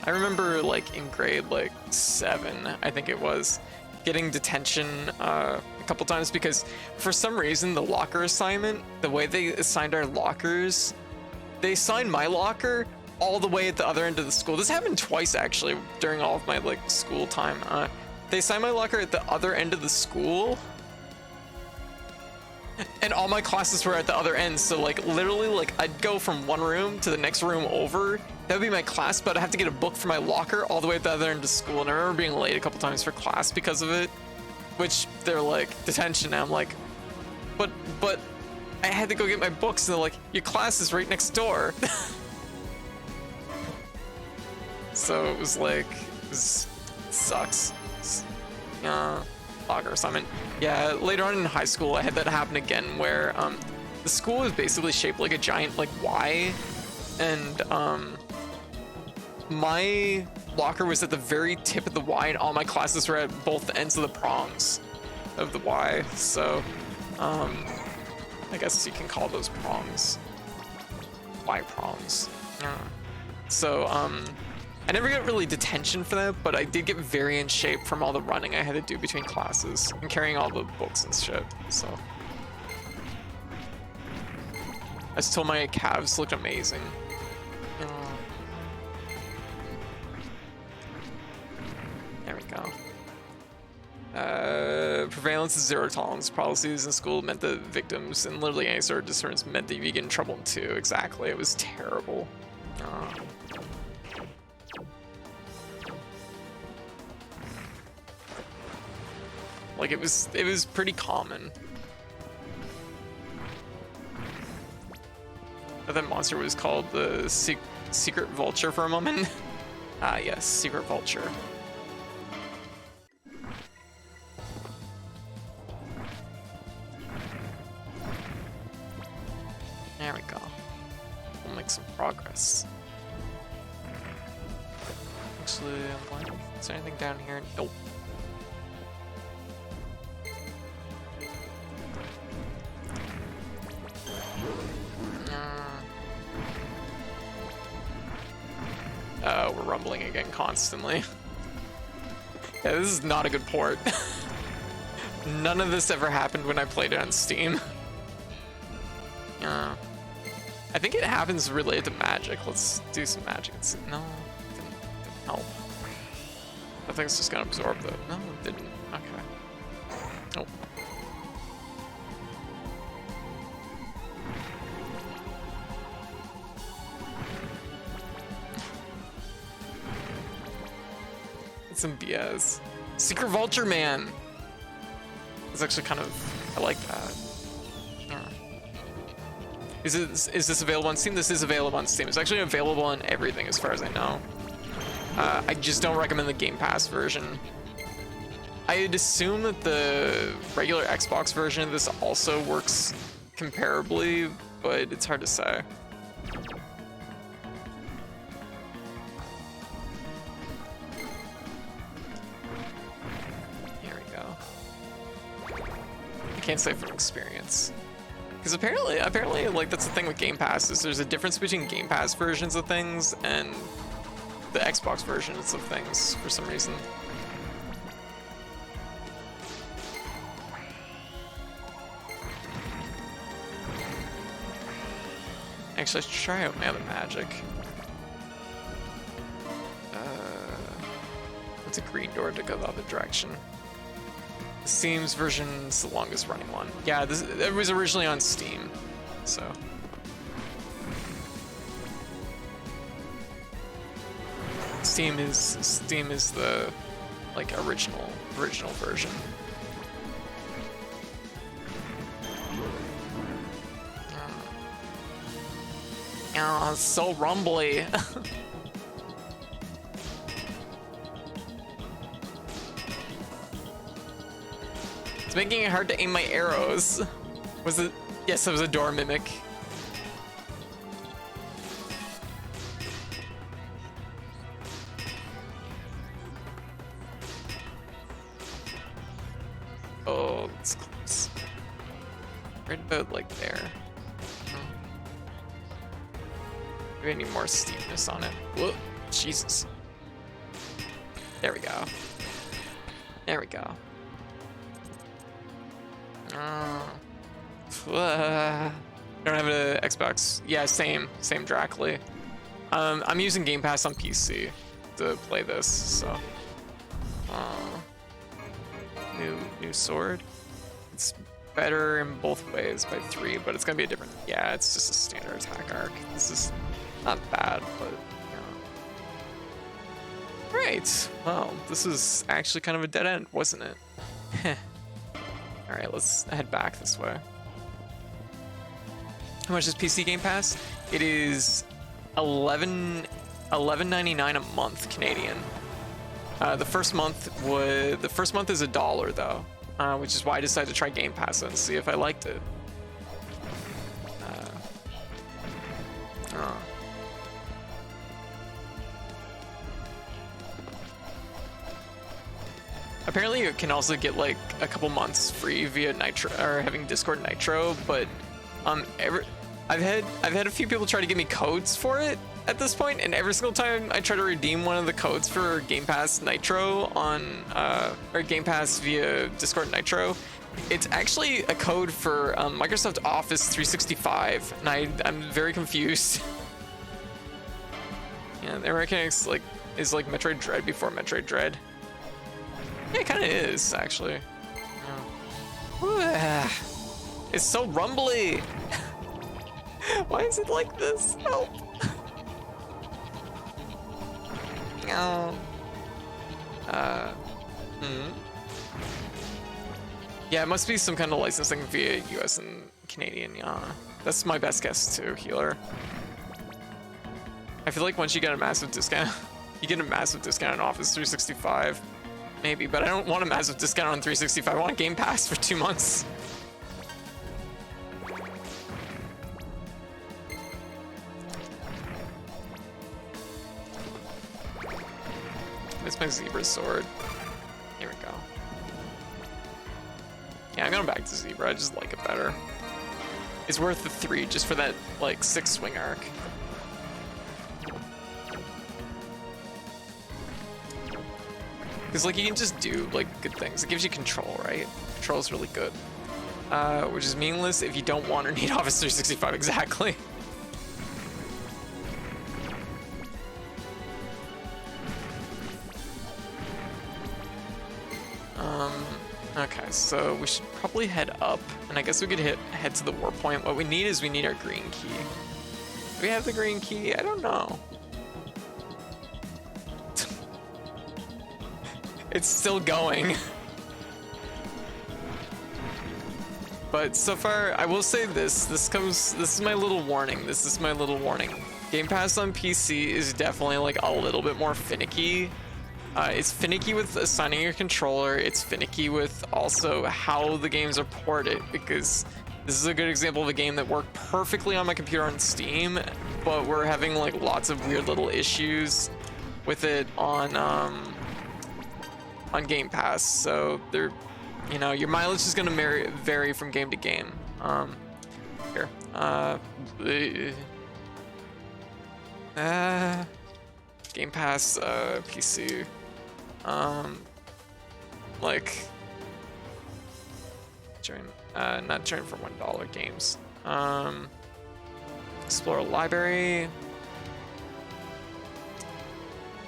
A: I remember like in grade like 7, I think it was, getting detention a couple times because for some reason the locker assignment, the way they assigned our lockers, they assigned my locker all the way at the other end of the school. This happened twice actually during all of my like school time. They assigned my locker at the other end of the school, and all my classes were at the other end. So like literally like I'd go from one room to the next room over. That would be my class, but I have to get a book for my locker all the way at the other end of school. And I remember being late a couple times for class because of it, which they're like detention. And I'm like, but I had to go get my books, and they're like, your class is right next door. So it was like, it sucks. Locker assignment. Yeah, later on in high school, I had that happen again where the school was basically shaped like a giant like Y, and my locker was at the very tip of the Y, and all my classes were at both ends of the prongs of the Y. So I guess you can call those prongs Y prongs. So I never got really detention for that, but I did get very in shape from all the running I had to do between classes and carrying all the books and shit. So I just told my calves looked amazing. There we go. Prevalence of zero tolerance policies in school meant that victims and literally any sort of disturbance meant that you get in trouble too. Exactly. It was terrible. Like it was pretty common. That monster was called the Secret Vulture for a moment. Ah, yes, Secret Vulture. There we go. We'll make some progress. Actually, is there anything down here? Nope. We're rumbling again constantly. Yeah, this is not a good port. None of this ever happened when I played it on Steam. I think it happens related to magic. Let's do some magic. No, it didn't help. I think it's just gonna absorb the. No, it didn't. Okay. Nope. Some BS. Secret Vulture Man. It's actually kind of, I like that. Is this available on Steam? This is available on Steam. It's actually available on everything as far as I know. I just don't recommend the Game Pass version. I'd assume that the regular Xbox version of this also works comparably, but it's hard to say. can't say from experience. Because apparently, like, that's the thing with Game Pass, is there's a difference between Game Pass versions of things and the Xbox versions of things for some reason. Actually, I should try out my other magic. It's a green door to go the other direction. The Steam's version is the longest running one. Yeah, it was originally on Steam, so. Steam is the like original version. Oh, it's so rumbly. It's making it hard to aim my arrows. Was it? Yes, it was a door mimic. Oh, it's close. Right about like there. Maybe I need more steepness on it. Whoa, Jesus. There we go. There we go. Don't have an Xbox. Yeah, same directly. I'm using Game Pass on PC to play this, so. New sword. It's better in both ways by 3, but it's gonna be a different. Yeah, it's just a standard attack arc. This is not bad, but yeah. Right. Well, this is actually kind of a dead end, wasn't it? All right, let's head back this way. How much is PC Game Pass? It is $11.99 a month Canadian. The first month is $1 though, which is why I decided to try Game Pass and see if I liked it. Apparently, you can also get like a couple months free via Nitro or having Discord Nitro, but I've had a few people try to give me codes for it at this point, and every single time I try to redeem one of the codes for Game Pass Nitro on or Game Pass via Discord Nitro, it's actually a code for Microsoft Office 365, and I'm very confused. Yeah, the mechanics is like Metroid Dread before Metroid Dread. Yeah, it kind of is, actually. Yeah. It's so rumbly. Why is it like this? Help. No. Yeah, it must be some kind of licensing via US and Canadian, yeah. That's my best guess too, healer. I feel like once you get a massive discount, you get a massive discount on Office 365. Maybe, but I don't want a massive discount on 365. I want Game Pass for 2 months. It's my zebra sword. Here we go. Yeah, I'm going back to zebra. I just like it better. It's worth the 3 just for that like 6 swing arc. Because like you can just do like good things. It gives you control, right? Control is really good. Which is meaningless if you don't want or need Office 365 exactly. Okay, so we should probably head up, and I guess we could head to the war point. What we need is our green key. Do we have the green key? I don't know. It's still going. But so far, I will say this. This is my little warning. This is my little warning. Game Pass on PC is definitely like a little bit more finicky. It's finicky with assigning your controller. It's finicky with also how the games are ported, because this is a good example of a game that worked perfectly on my computer on Steam, but we're having like lots of weird little issues with it on Game Pass. So they're you know, your mileage is gonna vary from game to game. Here. Game Pass, PC. Like, join, not join for $1 games. Explore a library.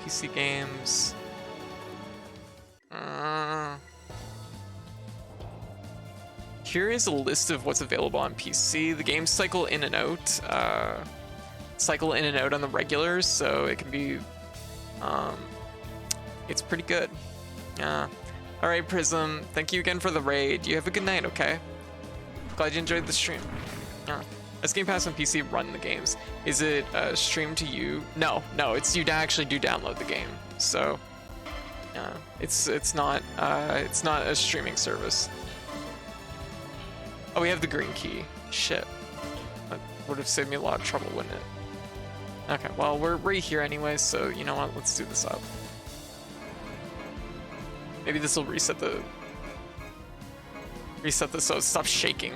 A: PC games. Here is a list of what's available on PC. The games cycle in and out. On the regulars, so it can be, it's pretty good. All right, Prism. Thank you again for the raid. You have a good night. Okay. Glad you enjoyed the stream. Does Game Pass on PC run the games? Is it streamed to you? No, it's you actually do download the game. So, it's not a streaming service. Oh, we have the green key. Shit, that would have saved me a lot of trouble, wouldn't it? Okay, well we're right here anyway, so you know what? Let's do this up. Maybe this will reset this so it stops shaking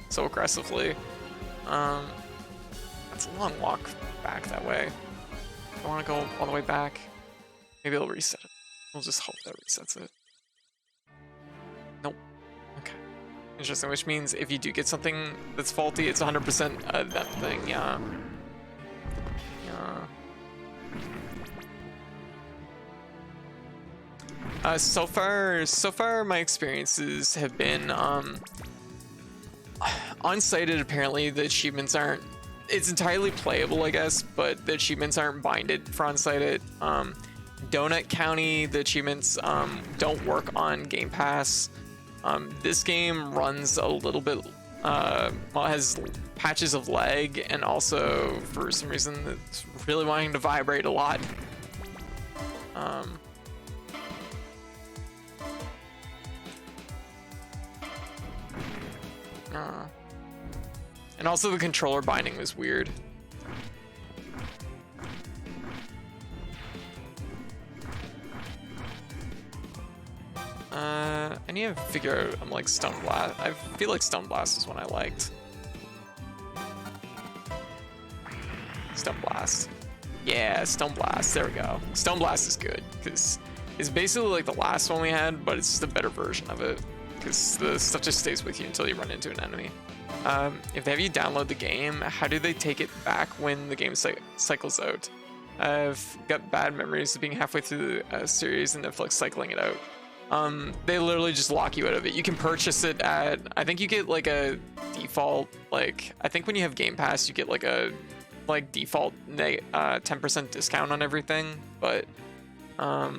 A: so aggressively. That's a long walk back that way. I want to go all the way back. Maybe it'll reset it. We'll just hope that resets it. Nope. Okay. Interesting, which means if you do get something that's faulty, it's 100% that thing, yeah. So far my experiences have been on-sited. Apparently the achievements aren't, it's entirely playable, I guess, but the achievements aren't binded for on-sited. Donut County, the achievements don't work on Game Pass. This game runs a little bit, well, it has patches of lag, and also for some reason it's really wanting to vibrate a lot. And also the controller binding was weird. I need to figure out, I'm like Stone Blast. I feel like Stone Blast is one I liked. Stone Blast. Yeah, Stone Blast, there we go. Stone Blast is good, because it's basically like the last one we had, but it's just a better version of it. Because the stuff just stays with you until you run into an enemy. If they have you download the game, how do they take it back when the game cycles out? I've got bad memories of being halfway through the series and Netflix cycling it out. They literally just lock you out of it. You can purchase it at, I think you get like a default, like, I think when you have Game Pass, you get like a default 10% discount on everything, but I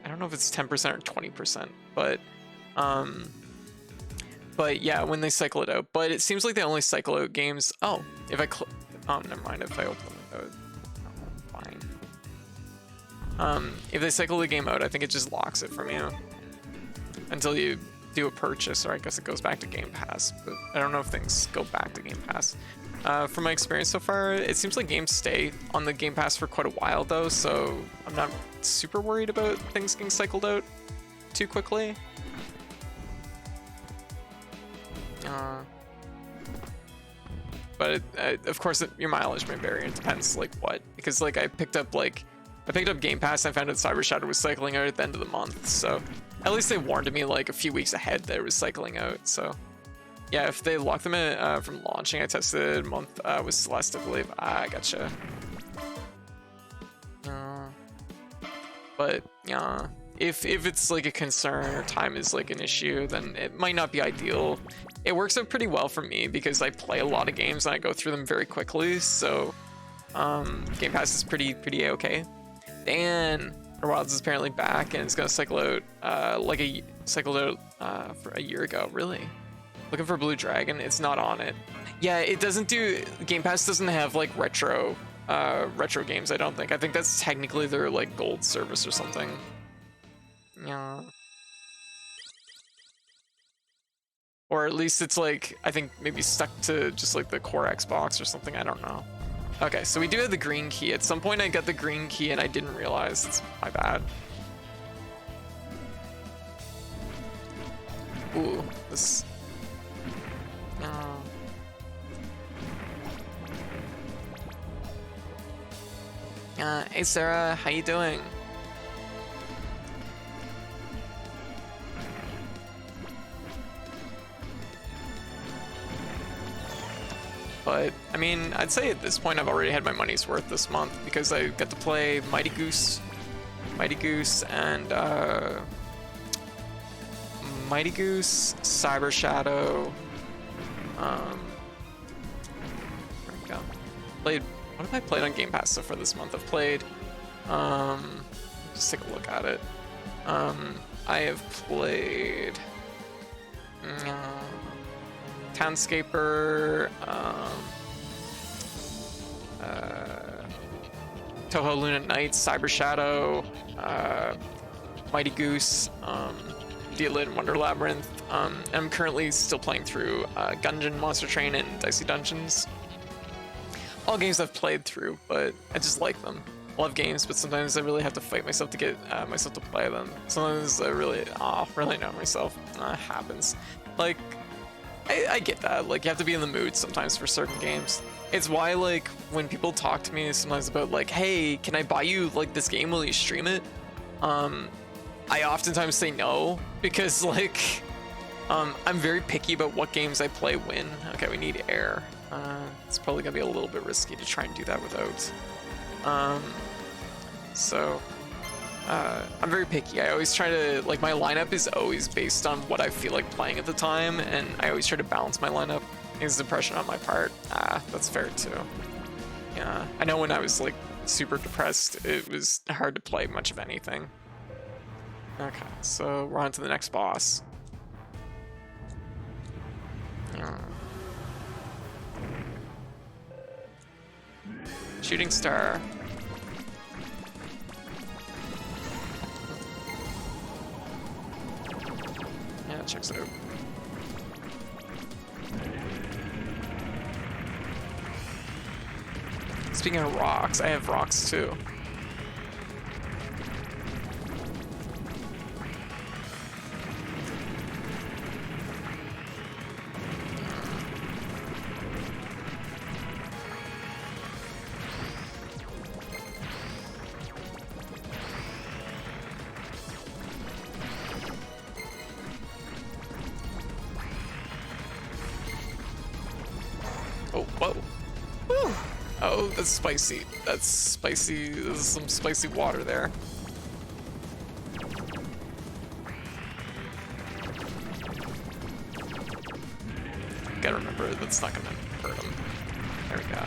A: don't know if it's 10% or 20%, but yeah, when they cycle it out. But it seems like they only cycle out games. Oh, if I never mind. If I open it, fine. If they cycle the game out, I think it just locks it from you until you do a purchase, or I guess it goes back to Game Pass. But I don't know if things go back to Game Pass. From my experience so far, it seems like games stay on the Game Pass for quite a while though, so I'm not super worried about things getting cycled out too quickly. But of course your mileage may vary. It depends like what, because like I picked up Game Pass and I found out Cyber Shadow was cycling out at the end of the month, so at least they warned me like a few weeks ahead that it was cycling out. So yeah, if they locked them in from launching, I tested a month with Celeste, I believe. I gotcha. But yeah, if it's like a concern or time is like an issue, then it might not be ideal. It works out pretty well for me because I play a lot of games and I go through them very quickly, so Game Pass is pretty okay. Dan Wilds is apparently back and it's gonna cycle out cycled out for a year ago. Really? Looking for Blue Dragon, it's not on it. Yeah, it doesn't do, Game Pass doesn't have like retro games, I don't think. I think that's technically their like gold service or something. Yeah. Or at least it's like, I think maybe stuck to just like the core Xbox or something, I don't know. Okay, so we do have the green key. At some point I got the green key and I didn't realize, it's my bad. Ooh, this. Hey Sarah, how you doing? But, I mean, I'd say at this point I've already had my money's worth this month because I got to play Mighty Goose, and, Mighty Goose, Cyber Shadow, there we go. Played, what have I played on Gamepass so far this month? I've played, just take a look at it. I have played, Townscaper, Toho Luna Nights, Cyber Shadow, Mighty Goose, Deedlit and Wonder Labyrinth. And I'm currently still playing through Gungeon, Monster Train, and Dicey Dungeons. All games I've played through, but I just like them. I love games, but sometimes I really have to fight myself to get myself to play them. Sometimes I really know myself. It happens. Like, I get that. Like, you have to be in the mood sometimes for certain games. It's why, like, when people talk to me sometimes about, like, hey, can I buy you, like, this game? Will you stream it? I oftentimes say no, because, like, I'm very picky about what games I play when. Okay, we need air. It's probably gonna be a little bit risky to try and do that without. I'm very picky. I always try to, like, my lineup is always based on what I feel like playing at the time, and I always try to balance my lineup. It's depression on my part. That's fair too. Yeah, I know when I was, like, super depressed, it was hard to play much of anything. Okay, so we're on to the next boss. Shooting star. Yeah, checks out. Speaking of rocks, I have rocks too. Oh, whoa. Whew. Oh, that's spicy. That's spicy. There's some spicy water there. Gotta remember, that's not gonna hurt him. There we go.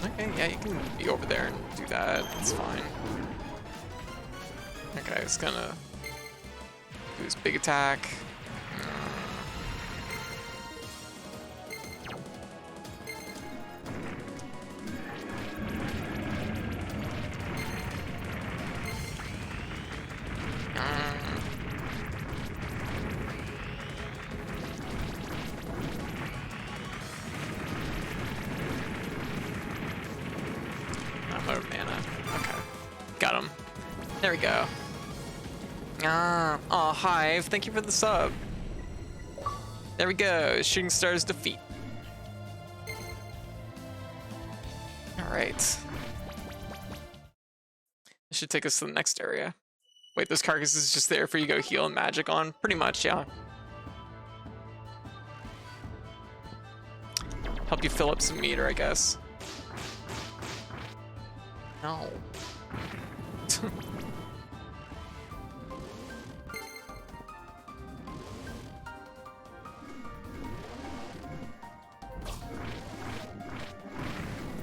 A: Okay, yeah, you can be over there and do that. That's fine. Okay, it's gonna do his big attack. I'm out of mana. Okay. Got him. There we go. Oh, Hive, thank you for the sub. There we go. Shooting Star's defeat. Alright. This should take us to the next area. Wait, this carcass is just there for you to go heal and magic on? Pretty much, yeah. Help you fill up some meter, I guess. No. There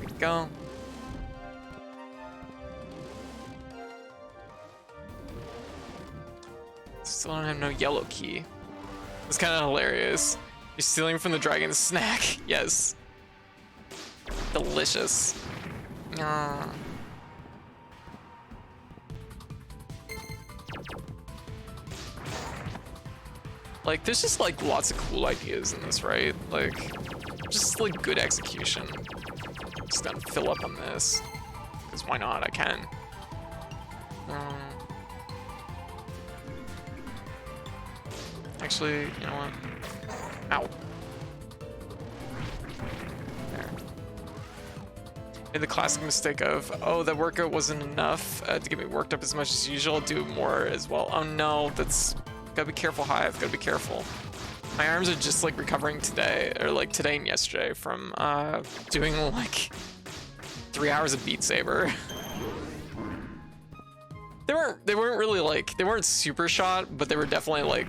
A: we go. Still don't have no yellow key. It's kind of hilarious. You're stealing from the dragon's snack. Yes. Delicious. Ah. Like, there's just like lots of cool ideas in this, right? Like, just like good execution. Just gonna fill up on this. Because why not? I can. Actually, you know what? Ow. There. Made the classic mistake of, oh, that workout wasn't enough to get me worked up as much as usual. I'll do more as well. Oh no, that's... Gotta be careful, Hive. Gotta be careful. My arms are just like recovering today, or like today and yesterday from doing like 3 hours of Beat Saber. They weren't really like, they weren't super shot, but they were definitely like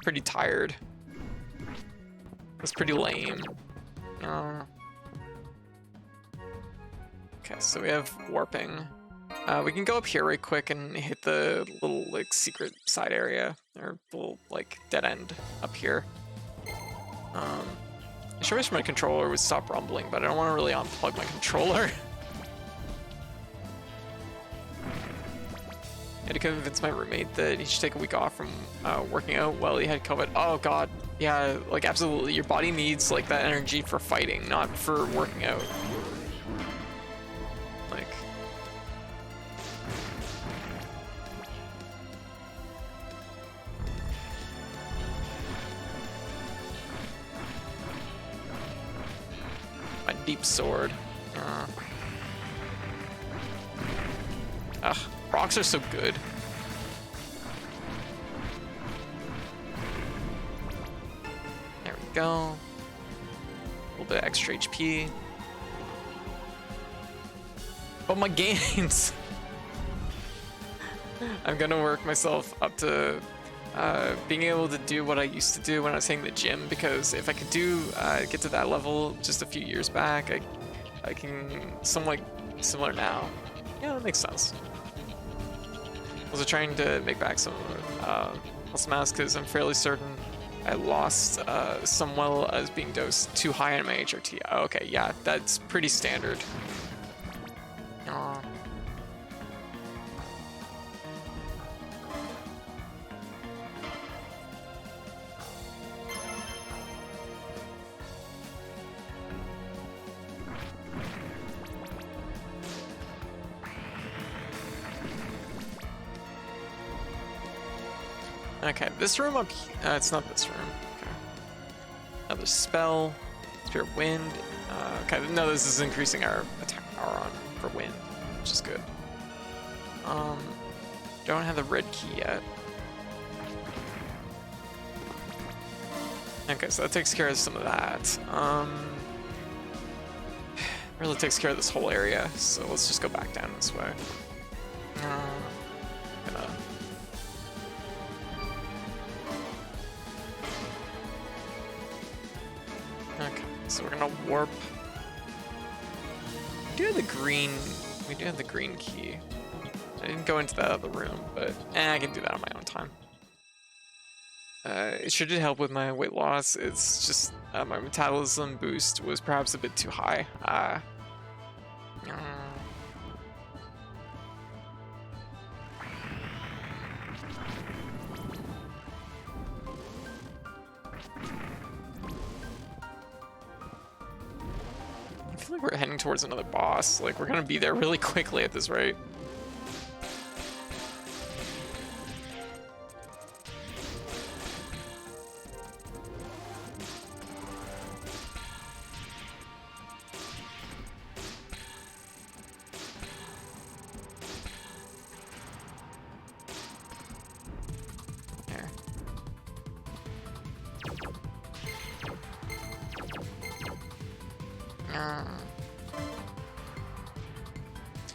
A: pretty tired. That's pretty lame. Okay, so we have warping. We can go up here right quick and hit the little like secret side area, or little like dead end up here. I sure wish my controller would stop rumbling, but I don't want to really unplug my controller. I had to convince my roommate that he should take a week off from working out while he had COVID. Oh god, yeah, like absolutely. Your body needs like that energy for fighting, not for working out. Like, my deep sword. Ugh, rocks are so good. There we go. A little bit of extra HP. But my gains! I'm gonna work myself up to being able to do what I used to do when I was hitting the gym, because if I could get to that level just a few years back, I can somewhat similar now. Yeah, that makes sense. Also trying to make back some muscle mass, because I'm fairly certain I lost some while I was being dosed too high on my HRT. Oh, okay, yeah, that's pretty standard. Okay, this room up here, it's not this room. Okay. Another spell, Spirit Wind. Okay, no, this is increasing our attack power on for wind, which is good. Don't have the red key yet. Okay, so that takes care of some of that. Really takes care of this whole area, so let's just go back down this way. Okay, so we're gonna warp. We do have the green key. I didn't go into that other room, but I can do that on my own time. It sure did help with my weight loss. It's just my metabolism boost was perhaps a bit too high. I feel like we're heading towards another boss. Like, we're gonna be there really quickly at this rate.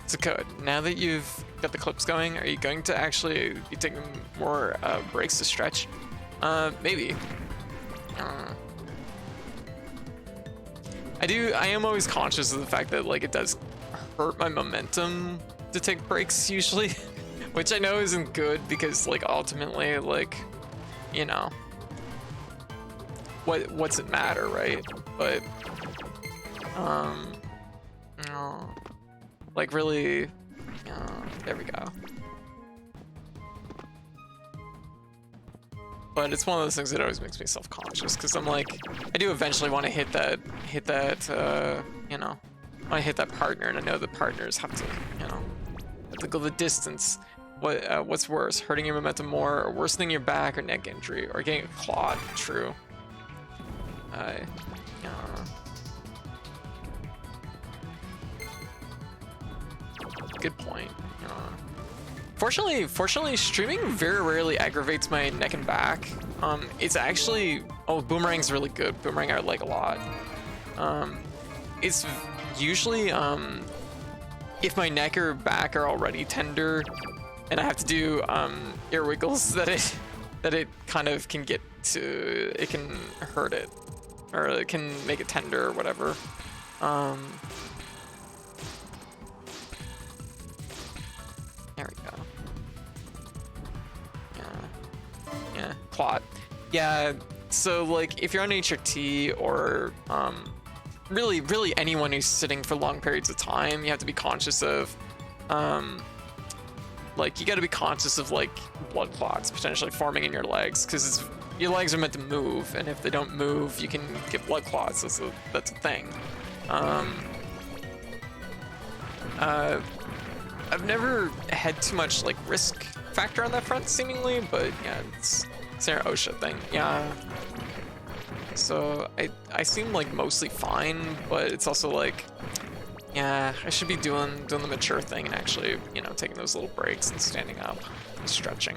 A: So Code, now that you've got the clips going, are you going to actually be taking more breaks to stretch? Maybe. I am always conscious of the fact that like it does hurt my momentum to take breaks usually, which I know isn't good because like ultimately like you know, what's it matter, right? But no, like really, there we go. But it's one of those things that always makes me self-conscious, because I'm like, I do eventually want to hit that, you know, I want to hit that partner, and I know the partners have to, you know, have to go the distance. What's worse, hurting your momentum more, or worsening your back or neck injury, or getting clawed? True. Good point. Fortunately, streaming very rarely aggravates my neck and back. It's actually, Boomerang's really good. Boomerang I like a lot. It's usually, if my neck or back are already tender, and I have to do ear wiggles, that it kind of can get to, it can hurt it, or it can make it tender or whatever. There we go. Yeah, plot. Yeah, so like if you're on HRT or really anyone who's sitting for long periods of time, you have to be conscious of like, you got to be conscious of like blood clots potentially forming in your legs, because your legs are meant to move, and if they don't move, you can get blood clots. That's a thing. I've never had too much like risk factor on that front, seemingly, but yeah, it's an OSHA thing. Yeah. So I seem like mostly fine, but it's also like, yeah, I should be doing the mature thing and actually, you know, taking those little breaks and standing up and stretching.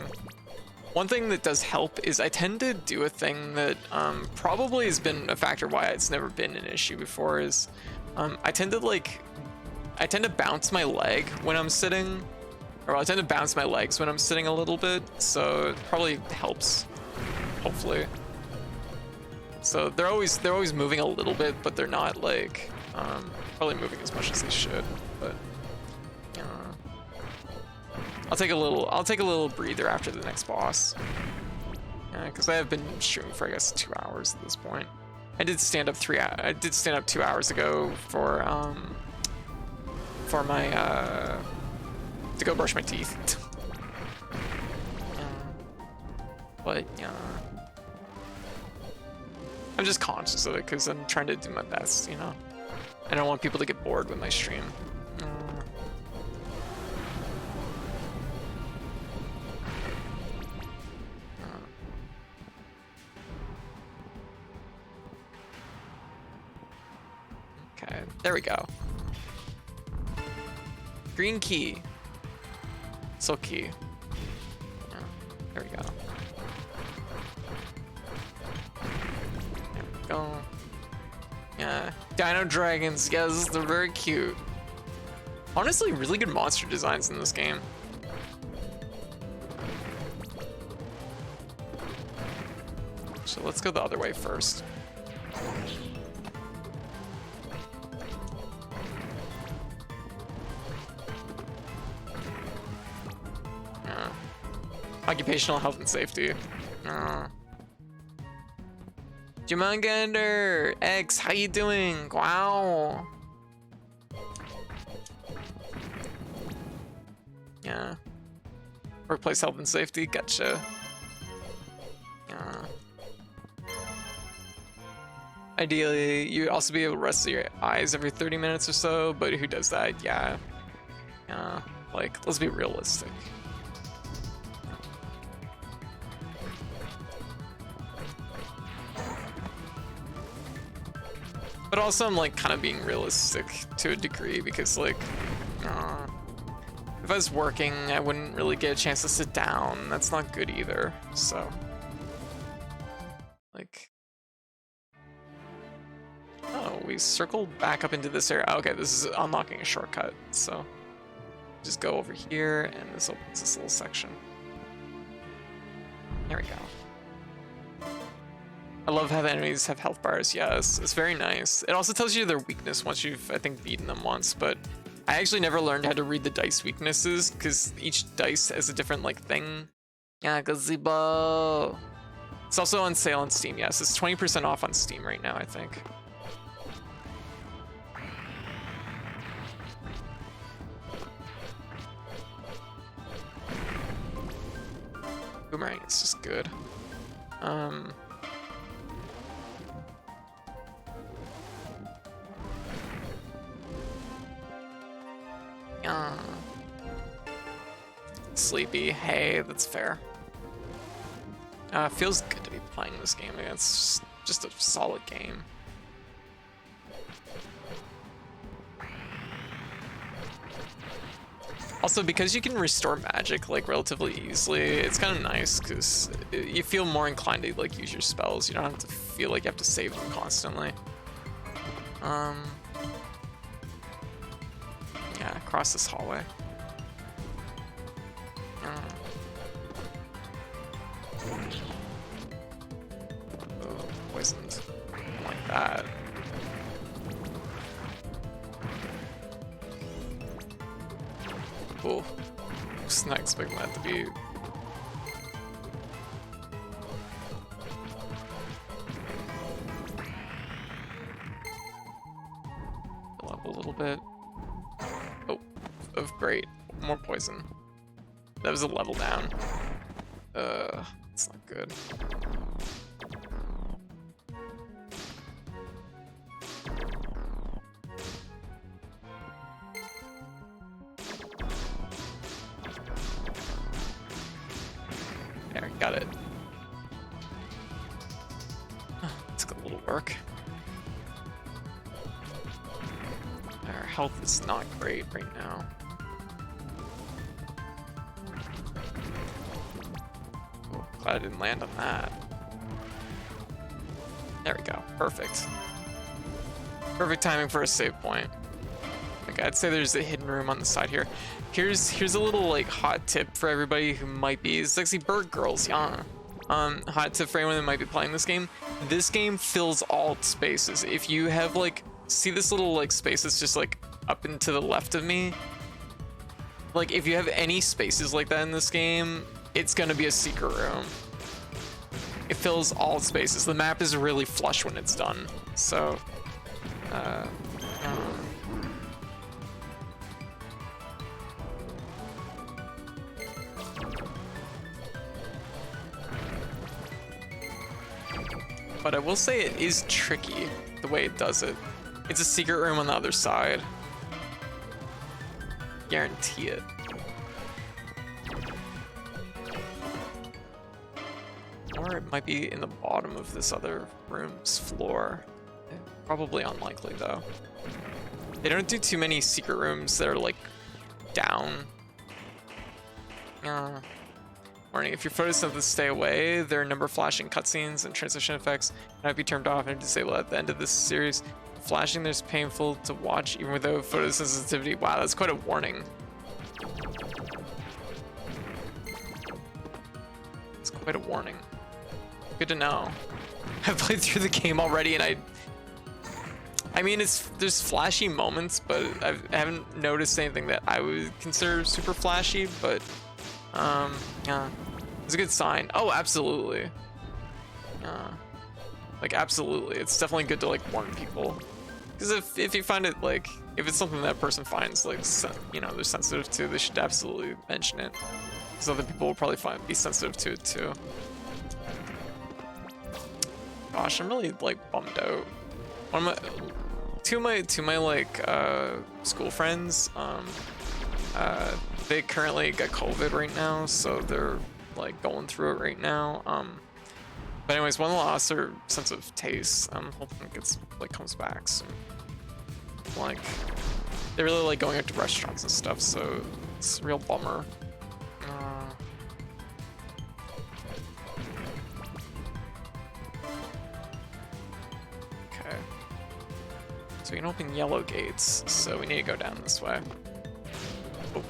A: One thing that does help is I tend to do a thing that probably has been a factor why it's never been an issue before, is I tend to bounce my leg when I'm sitting, or I tend to bounce my legs when I'm sitting a little bit, so it probably helps, hopefully. So they're always moving a little bit, but they're not like probably moving as much as they should. But I'll take a little breather after the next boss. Yeah, because I have been streaming for I guess 2 hours at this point. I did stand up 2 hours ago for my to go brush my teeth. But yeah, I'm just conscious of it because I'm trying to do my best, you know. I don't want people to get bored with my stream. Okay, there we go. Green key. Silk key. Yeah, there we go. There we go. Yeah, Dino Dragons. Yes, they're very cute. Honestly, really good monster designs in this game. So let's go the other way first. Occupational health and safety. Jumangander X, how you doing? Wow. Yeah. Workplace health and safety, gotcha. Yeah. Ideally, you'd also be able to rest your eyes every 30 minutes or so, but who does that? Yeah. Yeah. Like, let's be realistic. But also I'm like kind of being realistic to a degree, because like if I was working I wouldn't really get a chance to sit down. That's not good either. So like, oh, we circled back up into this area. Okay, this is unlocking a shortcut, so just go over here and this opens this little section. There we go. I love how the enemies have health bars. Yes, it's very nice. It also tells you their weakness once you've, I think, beaten them once, but I actually never learned how to read the dice weaknesses because each dice has a different, like, thing. Yeah, gazebo. It's also on sale on Steam. Yes, it's 20% off on Steam right now, I think. Boomerang is just good. Sleepy. Hey, that's fair. Feels good to be playing this game. It's just a solid game. Also, because you can restore magic like relatively easily, it's kind of nice because you feel more inclined to like use your spells. You don't have to feel like you have to save them constantly. Yeah, across this hallway. Oh, poisoned. Like that. Cool. Just not expecting that to be. Fill up a little bit. Oh, great. More poison. That was a level down. It's not good. There, got it. Took a little work. Our health is not great right now. Oh, glad I didn't land on that. There we go. Perfect. Perfect timing for a save point. Like, I'd say there's a hidden room on the side here. Here's a little like hot tip for everybody who might be sexy bird girls, yeah. Hot tip for anyone that might be playing this game. This game fills all spaces. If you have like, see this little like space that's just like up and to the left of me? Like if you have any spaces like that in this game, it's gonna be a secret room. It fills all spaces. The map is really flush when it's done. So, but I will say it is tricky the way it does it. It's a secret room on the other side. Guarantee it. Or it might be in the bottom of this other room's floor. Probably unlikely though. They don't do too many secret rooms that are like down. Warning, if your photosynthesis stay away, there are a number of flashing cutscenes and transition effects might be turned off and disabled at the end of this series. Flashing there's painful to watch even without photosensitivity. Wow, that's quite a warning. It's quite a warning. Good to know. I've played through the game already and I mean, there's flashy moments, but I haven't noticed anything that I would consider super flashy, but yeah, it's a good sign. Oh, absolutely. Like absolutely, it's definitely good to like warn people, because if you find it like, if it's something that person finds like, you know, they're sensitive to, they should absolutely mention it, because other people will probably be sensitive to it too. Gosh, I'm really like bummed out. Two of my like school friends, they currently got COVID right now, so they're like going through it right now. But anyways, one lost their sense of taste. I'm hoping it gets like comes back soon. Like they really like going out to restaurants and stuff, so it's a real bummer. Okay. So we can open yellow gates, so we need to go down this way. Oh.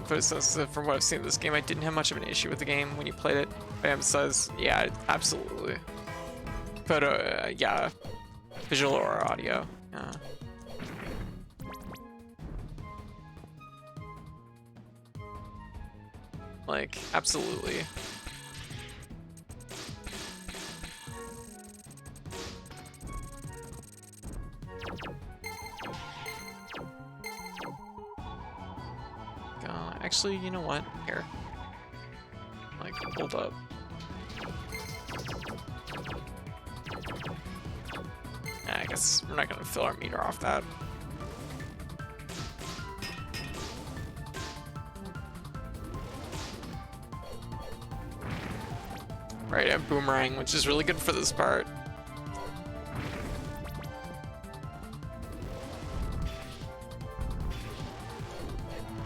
A: But from what I've seen of this game, I didn't have much of an issue with the game when you played it. But I emphasize, yeah, absolutely. But yeah, visual or audio. Like, absolutely. Actually, you know what? Here. Like, hold up. I guess we're not gonna fill our meter off that. Right, I have Boomerang, which is really good for this part.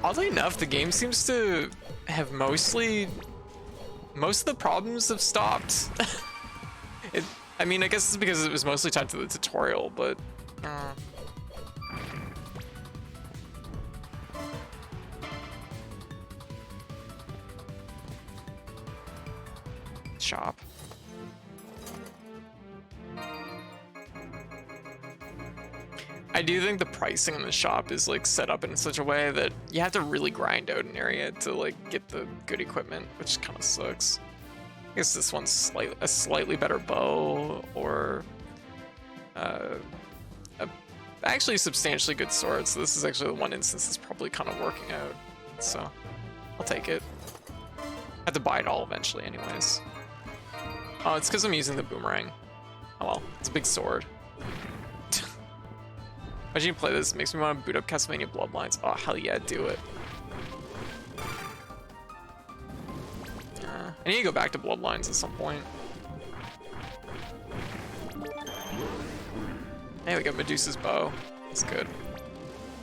A: Oddly enough, the game seems to have most of the problems have stopped. I mean, I guess it's because it was mostly tied to the tutorial, but shop. I do think the pricing in the shop is like set up in such a way that you have to really grind out an area to like get the good equipment, which kind of sucks. I guess this one's a slightly better bow, or actually a substantially good sword. So this is actually the one instance that's probably kind of working out. So I'll take it. I have to buy it all eventually, anyways. Oh, it's because I'm using the boomerang. Oh well, it's a big sword. Imagine you play this, it makes me want to boot up Castlevania Bloodlines. Oh, hell yeah, do it. I need to go back to Bloodlines at some point. Hey, we got Medusa's bow. That's good.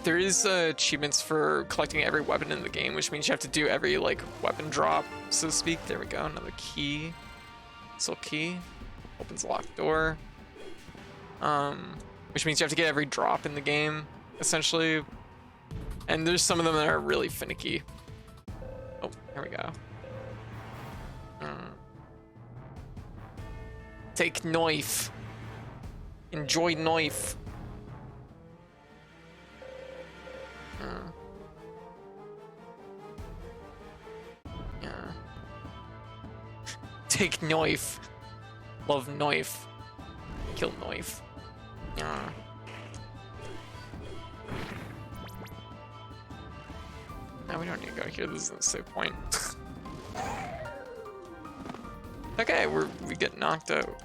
A: There is achievements for collecting every weapon in the game, which means you have to do every like weapon drop, so to speak. There we go, another key. Silk key. Opens a locked door. Which means you have to get every drop in the game, essentially. And there's some of them that are really finicky. Oh, here we go. Take knife. Enjoy knife. Yeah. Take knife. Love knife. Kill knife. No, we don't need to go here. This is the save point. Okay, we get knocked out.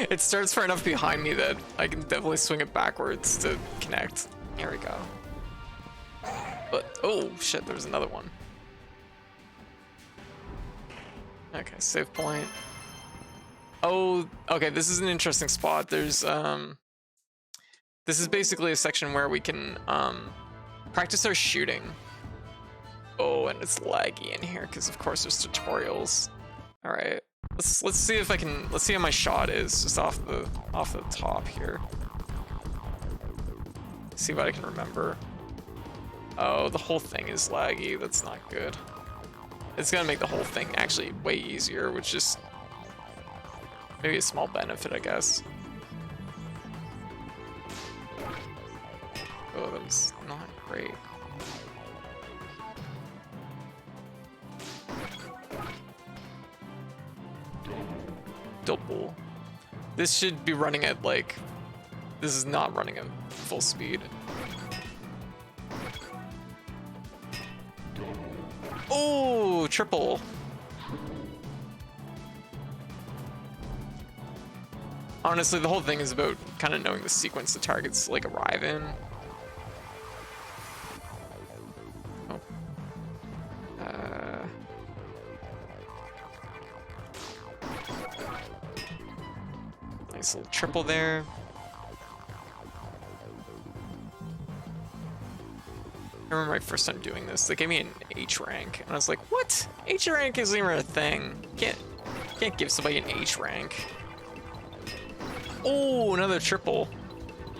A: It starts far enough behind me that I can definitely swing it backwards to connect. Here we go. But oh shit, there's another one. Okay, save point. Oh, okay, this is an interesting spot. There's this is basically a section where we can practice our shooting. Oh, and it's laggy in here because of course there's tutorials. All right, let's see if I can. Let's see how my shot is just off the top here. See what I can remember. Oh, the whole thing is laggy. That's not good. It's gonna make the whole thing actually way easier, which is maybe a small benefit, I guess. Oh, that was not great. Double. This should be running at like, this is not running at full speed. Oh, triple. Honestly, the whole thing is about kind of knowing the sequence the targets like arrive in. Oh. Nice little triple there. I remember my first time doing this. They gave me an H rank, and I was like, "What? H rank isn't even a thing. Can't give somebody an H rank." Oh, another triple.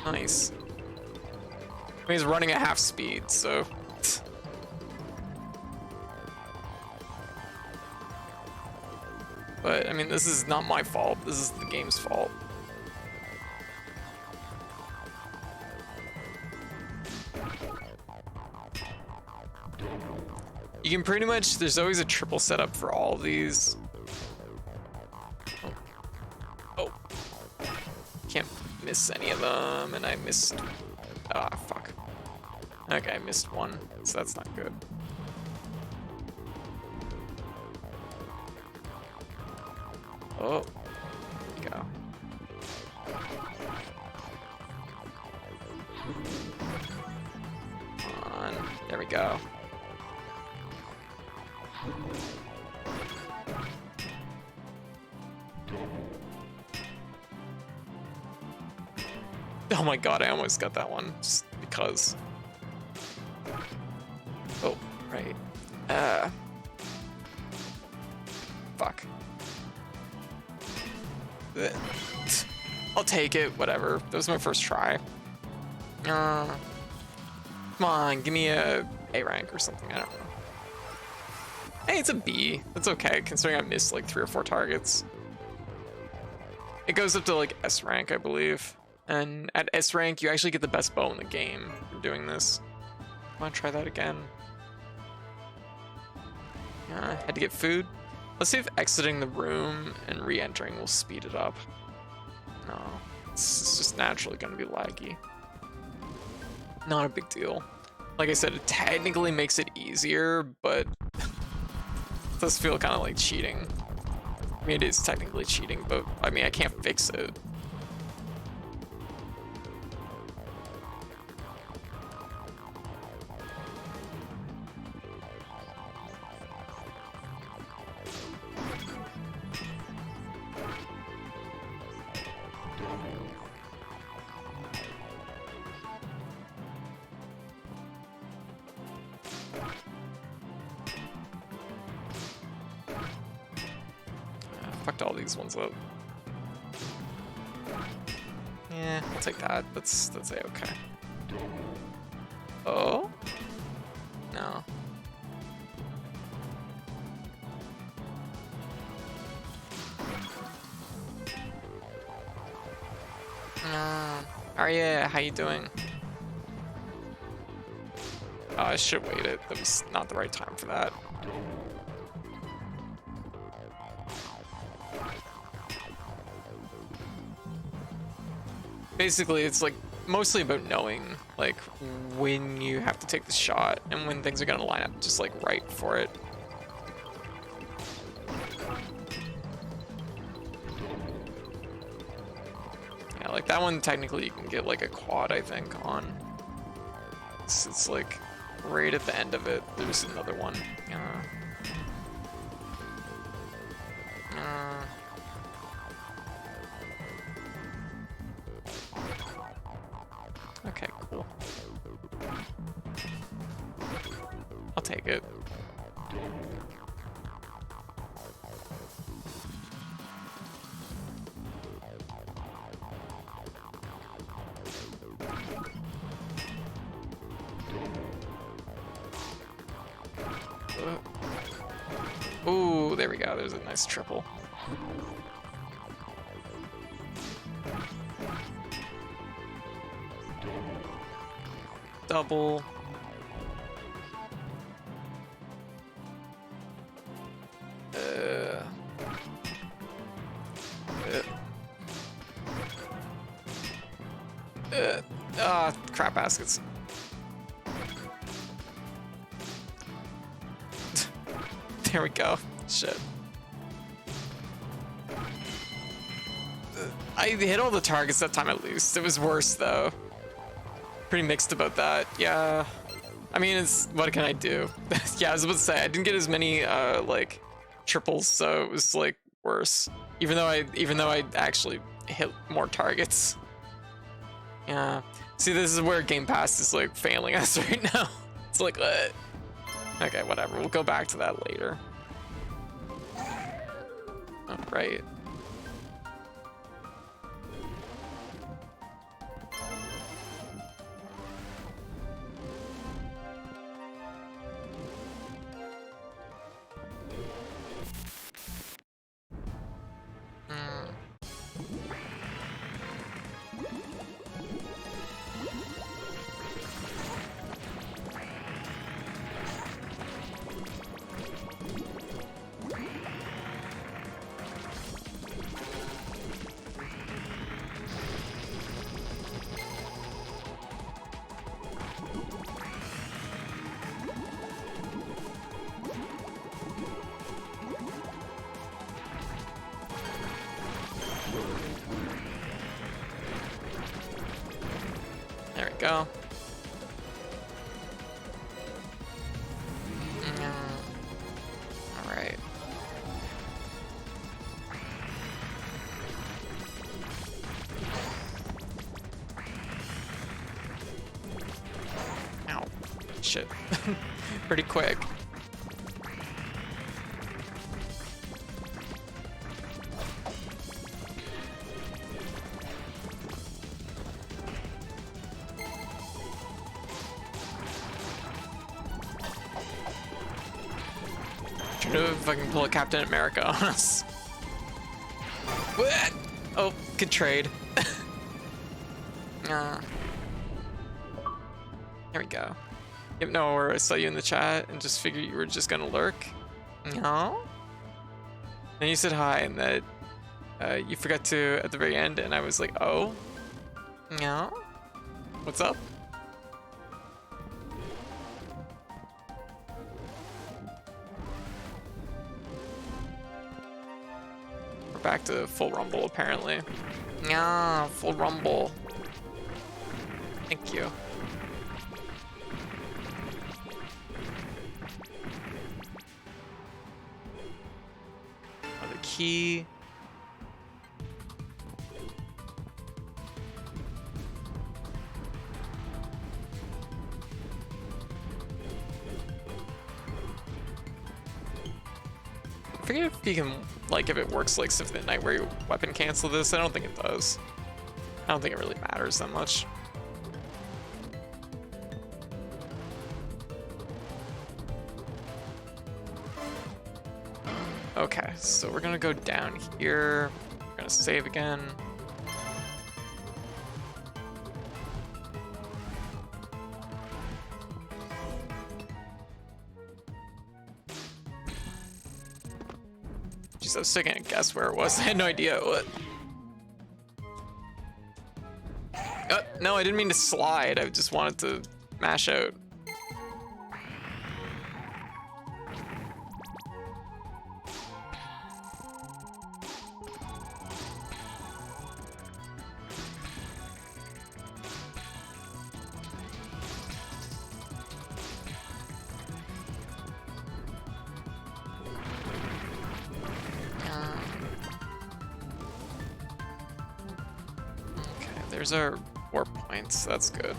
A: Nice. I mean, he's running at half speed, so. But I mean, this is not my fault. This is the game's fault. You can pretty much, there's always a triple setup for all of these. Oh. Can't miss any of them, and I missed, ah, fuck. Okay, I missed one, so that's not good. Oh, there we go. Come on, there we go. Oh my god, I almost got that one, just because. Oh, right. Fuck. I'll take it, whatever. That was my first try. Come on, give me a A rank or something, I don't know. Hey, it's a B. That's okay, considering I missed like 3 or 4 targets. It goes up to like S rank, I believe. And at S rank, you actually get the best bow in the game for doing this. I want to try that again. Had to get food. Let's see if exiting the room and re-entering will speed it up. No, it's just naturally going to be laggy. Not a big deal. Like I said, it technically makes it easier, but it does feel kind of like cheating. I mean, it is technically cheating, but I mean, I can't fix it. Fucked all these ones up. Yeah, I'll take that. That's A-okay. Oh? No. Arya, how you doing? Oh, I should have waited. That was not the right time for that. Basically, it's like mostly about knowing like when you have to take the shot and when things are gonna line up just like right for it. Yeah, like that one technically you can get like a quad, I think, on. It's like right at the end of it. There's another one. Okay, cool. I'll take it. Ooh, there we go. There's a nice triple. Double. Crap baskets. There we go. Shit. I hit all the targets that time at least. It was worse though. Pretty mixed about that. Yeah. I mean, it's what can I do? Yeah, I was about to say I didn't get as many like triples, so it was like worse. Even though I actually hit more targets. Yeah. See, this is where Gamepass is like failing us right now. It's like, okay, whatever. We'll go back to that later. All right. go. All right. Ow. Shit. Pretty quick. If I can pull a Captain America on us. What? Oh, good trade. There we go. Yep, no, where I saw you in the chat and just figured you were just gonna lurk. No. Then you said hi and that you forgot to at the very end, and I was like, oh. No. What's up? Back to full rumble apparently. Yeah, full rumble. Thank you. Another key. I forget if you can, like, if it works like Symphony of the Night where you weapon cancel this. I don't think it does. I don't think it really matters that much. Okay, so we're gonna go down here. We're gonna save again. Jeez, I was still gonna guess where it was. I had no idea what. No, I didn't mean to slide. I just wanted to mash out. There's our warp points, that's good.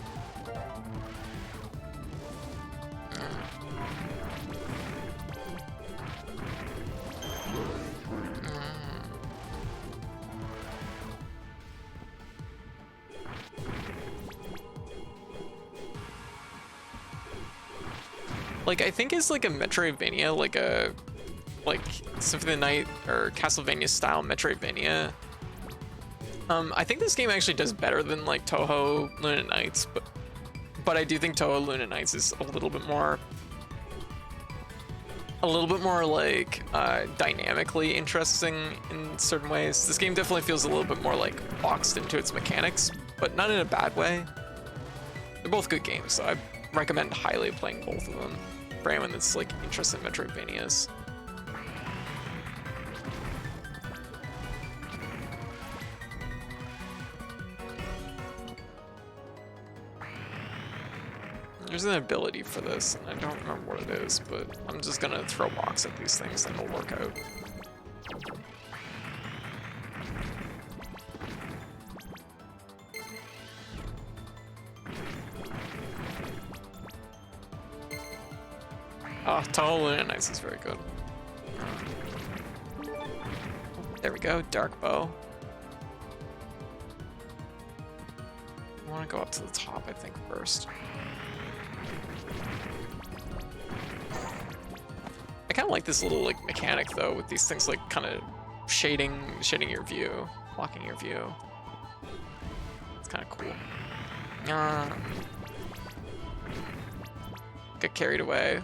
A: Like, I think it's like a Metroidvania, like Symphony of the Night or Castlevania style Metroidvania. I think this game actually does better than like Touhou Luna Nights, but I do think Touhou Luna Nights is a little bit more like dynamically interesting in certain ways. This game definitely feels a little bit more like boxed into its mechanics, but not in a bad way. They're both good games, so I recommend highly playing both of them for anyone that's like interested in Metroidvanias. There's an ability for this, and I don't remember what it is, but I'm just gonna throw rocks at these things and it'll work out. Oh, Touhou Luna Nights is very good. There we go, Dark Bow. I want to go up to the top, I think, first. I kind of like this little like mechanic though, with these things like kind of shading your view, blocking your view. It's kind of cool. Get carried away.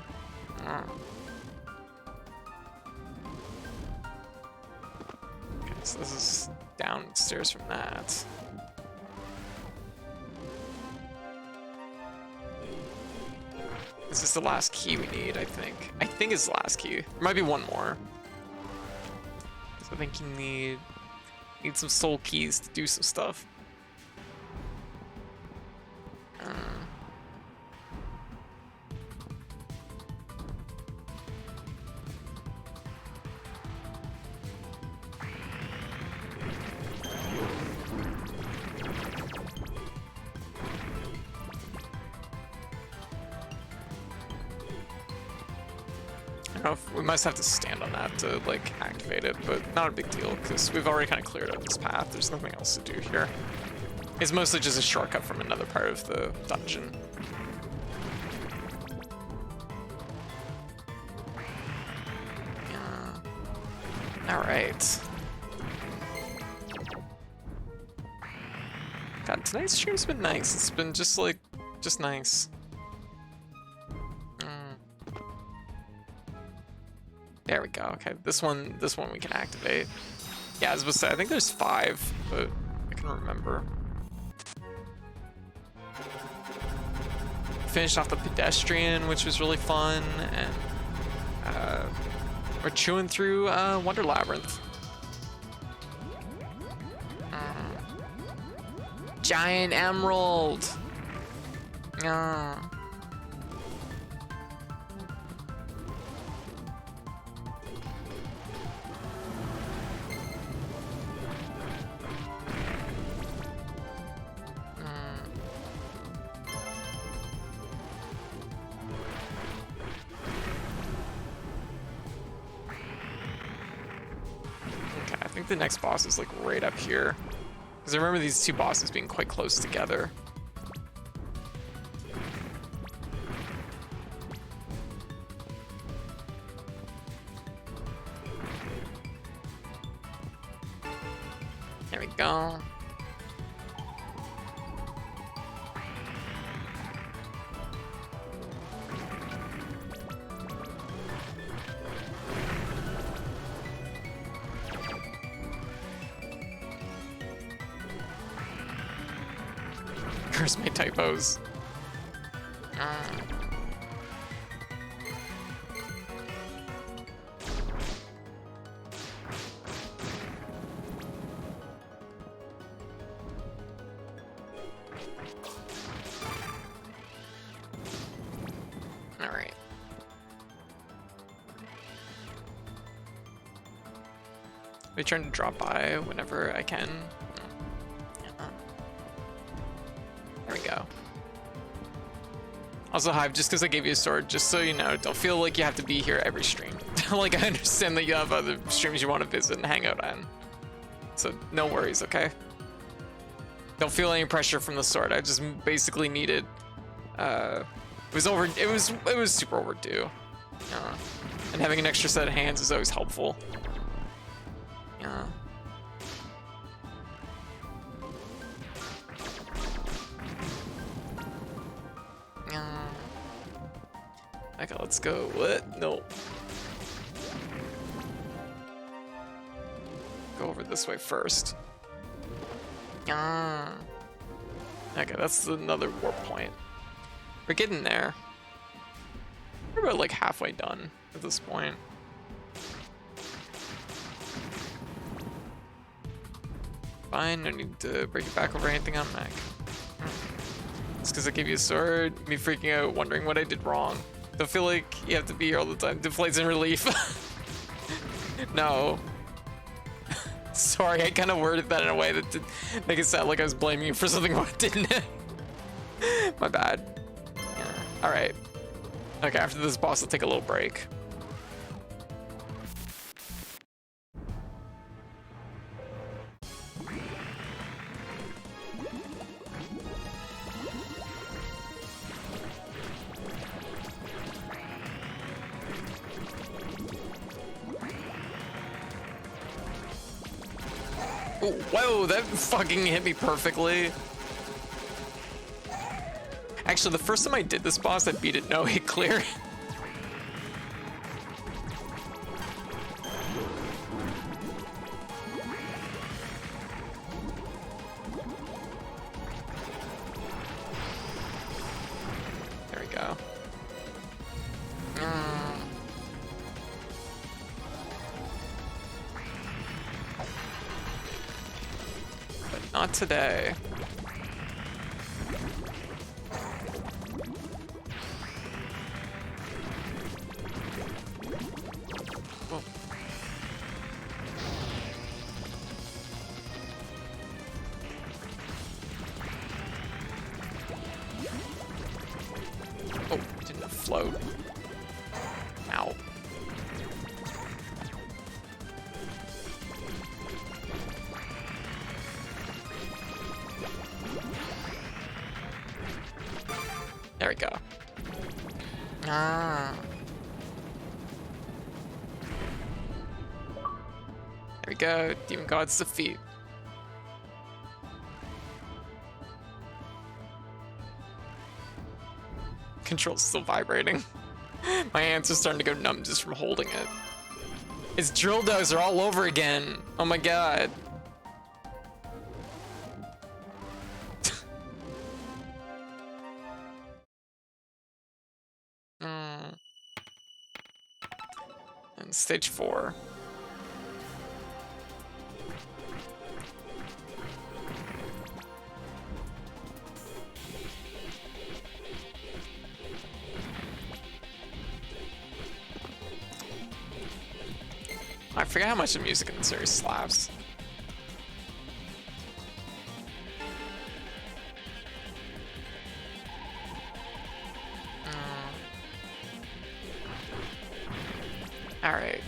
A: Okay, so this is downstairs from that. This is the last key we need, I think. I think it's the last key. There might be one more. So I think you need some soul keys to do some stuff. don't know if we must have to stand on that to like activate it, but not a big deal because we've already kind of cleared out this path. There's nothing else to do here. It's mostly just a shortcut from another part of the dungeon. Yeah. All right. God, tonight's stream's been nice. It's been just like, just nice. There we go. Okay, this one we can activate. Yeah, I was about to say, I think there's 5, but I can remember. Finished off the pedestrian, which was really fun, and we're chewing through Wonder Labyrinth. Giant emerald. I think the next boss is like right up here. Because I remember these two bosses being quite close together. There we go. Curse my typos. All right. We trying to drop by whenever I can. There we go. Also, Hive, just because I gave you a sword, just so you know, don't feel like you have to be here every stream. Like, I understand that you have other streams you want to visit and hang out on. So, no worries, okay? Don't feel any pressure from the sword. I just basically needed... it was super overdue. And having an extra set of hands is always helpful. Yeah. Okay, let's go. What? No. Go over this way first. Okay, that's another warp point. We're getting there. We're about like halfway done at this point. Fine, no need to break it back over anything on Mac. It's because I gave you a sword, me freaking out, wondering what I did wrong. Don't feel like you have to be here all the time. Deflates in relief. No. Sorry, I kind of worded that in a way that did make it sound like I was blaming you for something I didn't. My bad. Yeah. All right. Okay, after this boss, I'll take a little break. Oh, whoa, that fucking hit me perfectly. Actually, the first time I did this boss, I beat it no hit clear. There we go. But not today. Oh, it didn't float. Ow. There we go. Ah. There we go. Demon God's defeat. Control's still vibrating. My hands are starting to go numb just from holding it. It's drill dozer all over again. Oh my god. And stage 4. I forget how much the music in the series slaps. All right.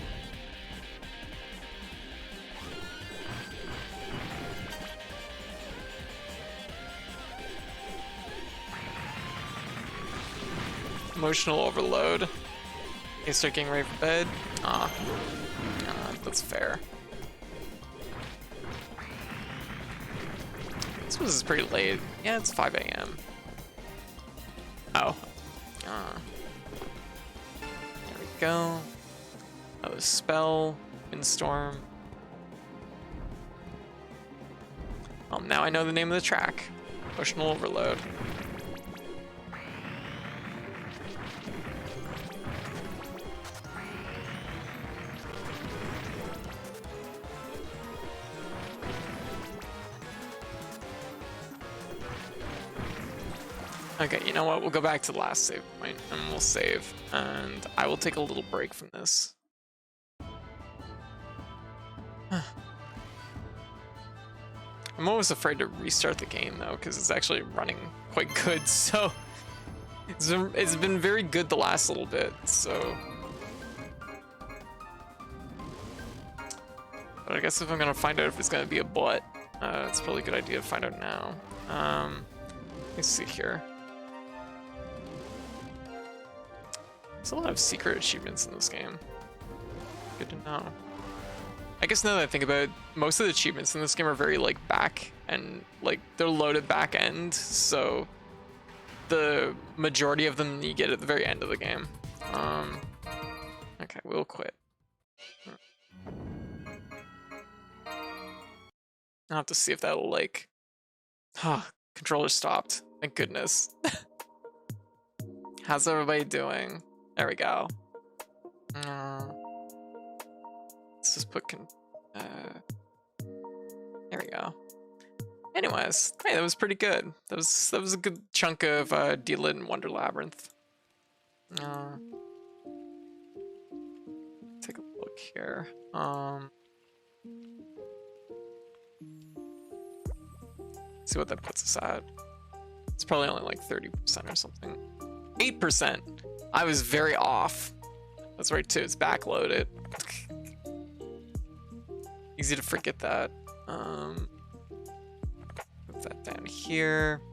A: Emotional overload. Okay, start getting ready for bed. That's fair. This was pretty late. Yeah, it's 5 a.m. Oh. There we go. Oh, spell, windstorm. Now I know the name of the track. Emotional overload. Okay, you know what? We'll go back to the last save point and we'll save. And I will take a little break from this. I'm always afraid to restart the game though, because it's actually running quite good. So it's been very good the last little bit. So, but I guess if I'm gonna find out if it's gonna be a butt, it's probably a good idea to find out now. Let me see here. There's a lot of secret achievements in this game. Good to know. I guess now that I think about it, most of the achievements in this game are very like back and like they're loaded back end, so the majority of them you get at the very end of the game. Okay, we'll quit. I'll have to see if that'll like... controller stopped. Thank goodness. How's everybody doing? There we go. Let's just put there we go. Anyways, hey, that was pretty good. That was a good chunk of Deedlit and Wonder Labyrinth. Take a look here. See what that puts us at. It's probably only like 30% or something. 8%. I was very off. That's right too. It's backloaded. Easy to forget that. Put that down here.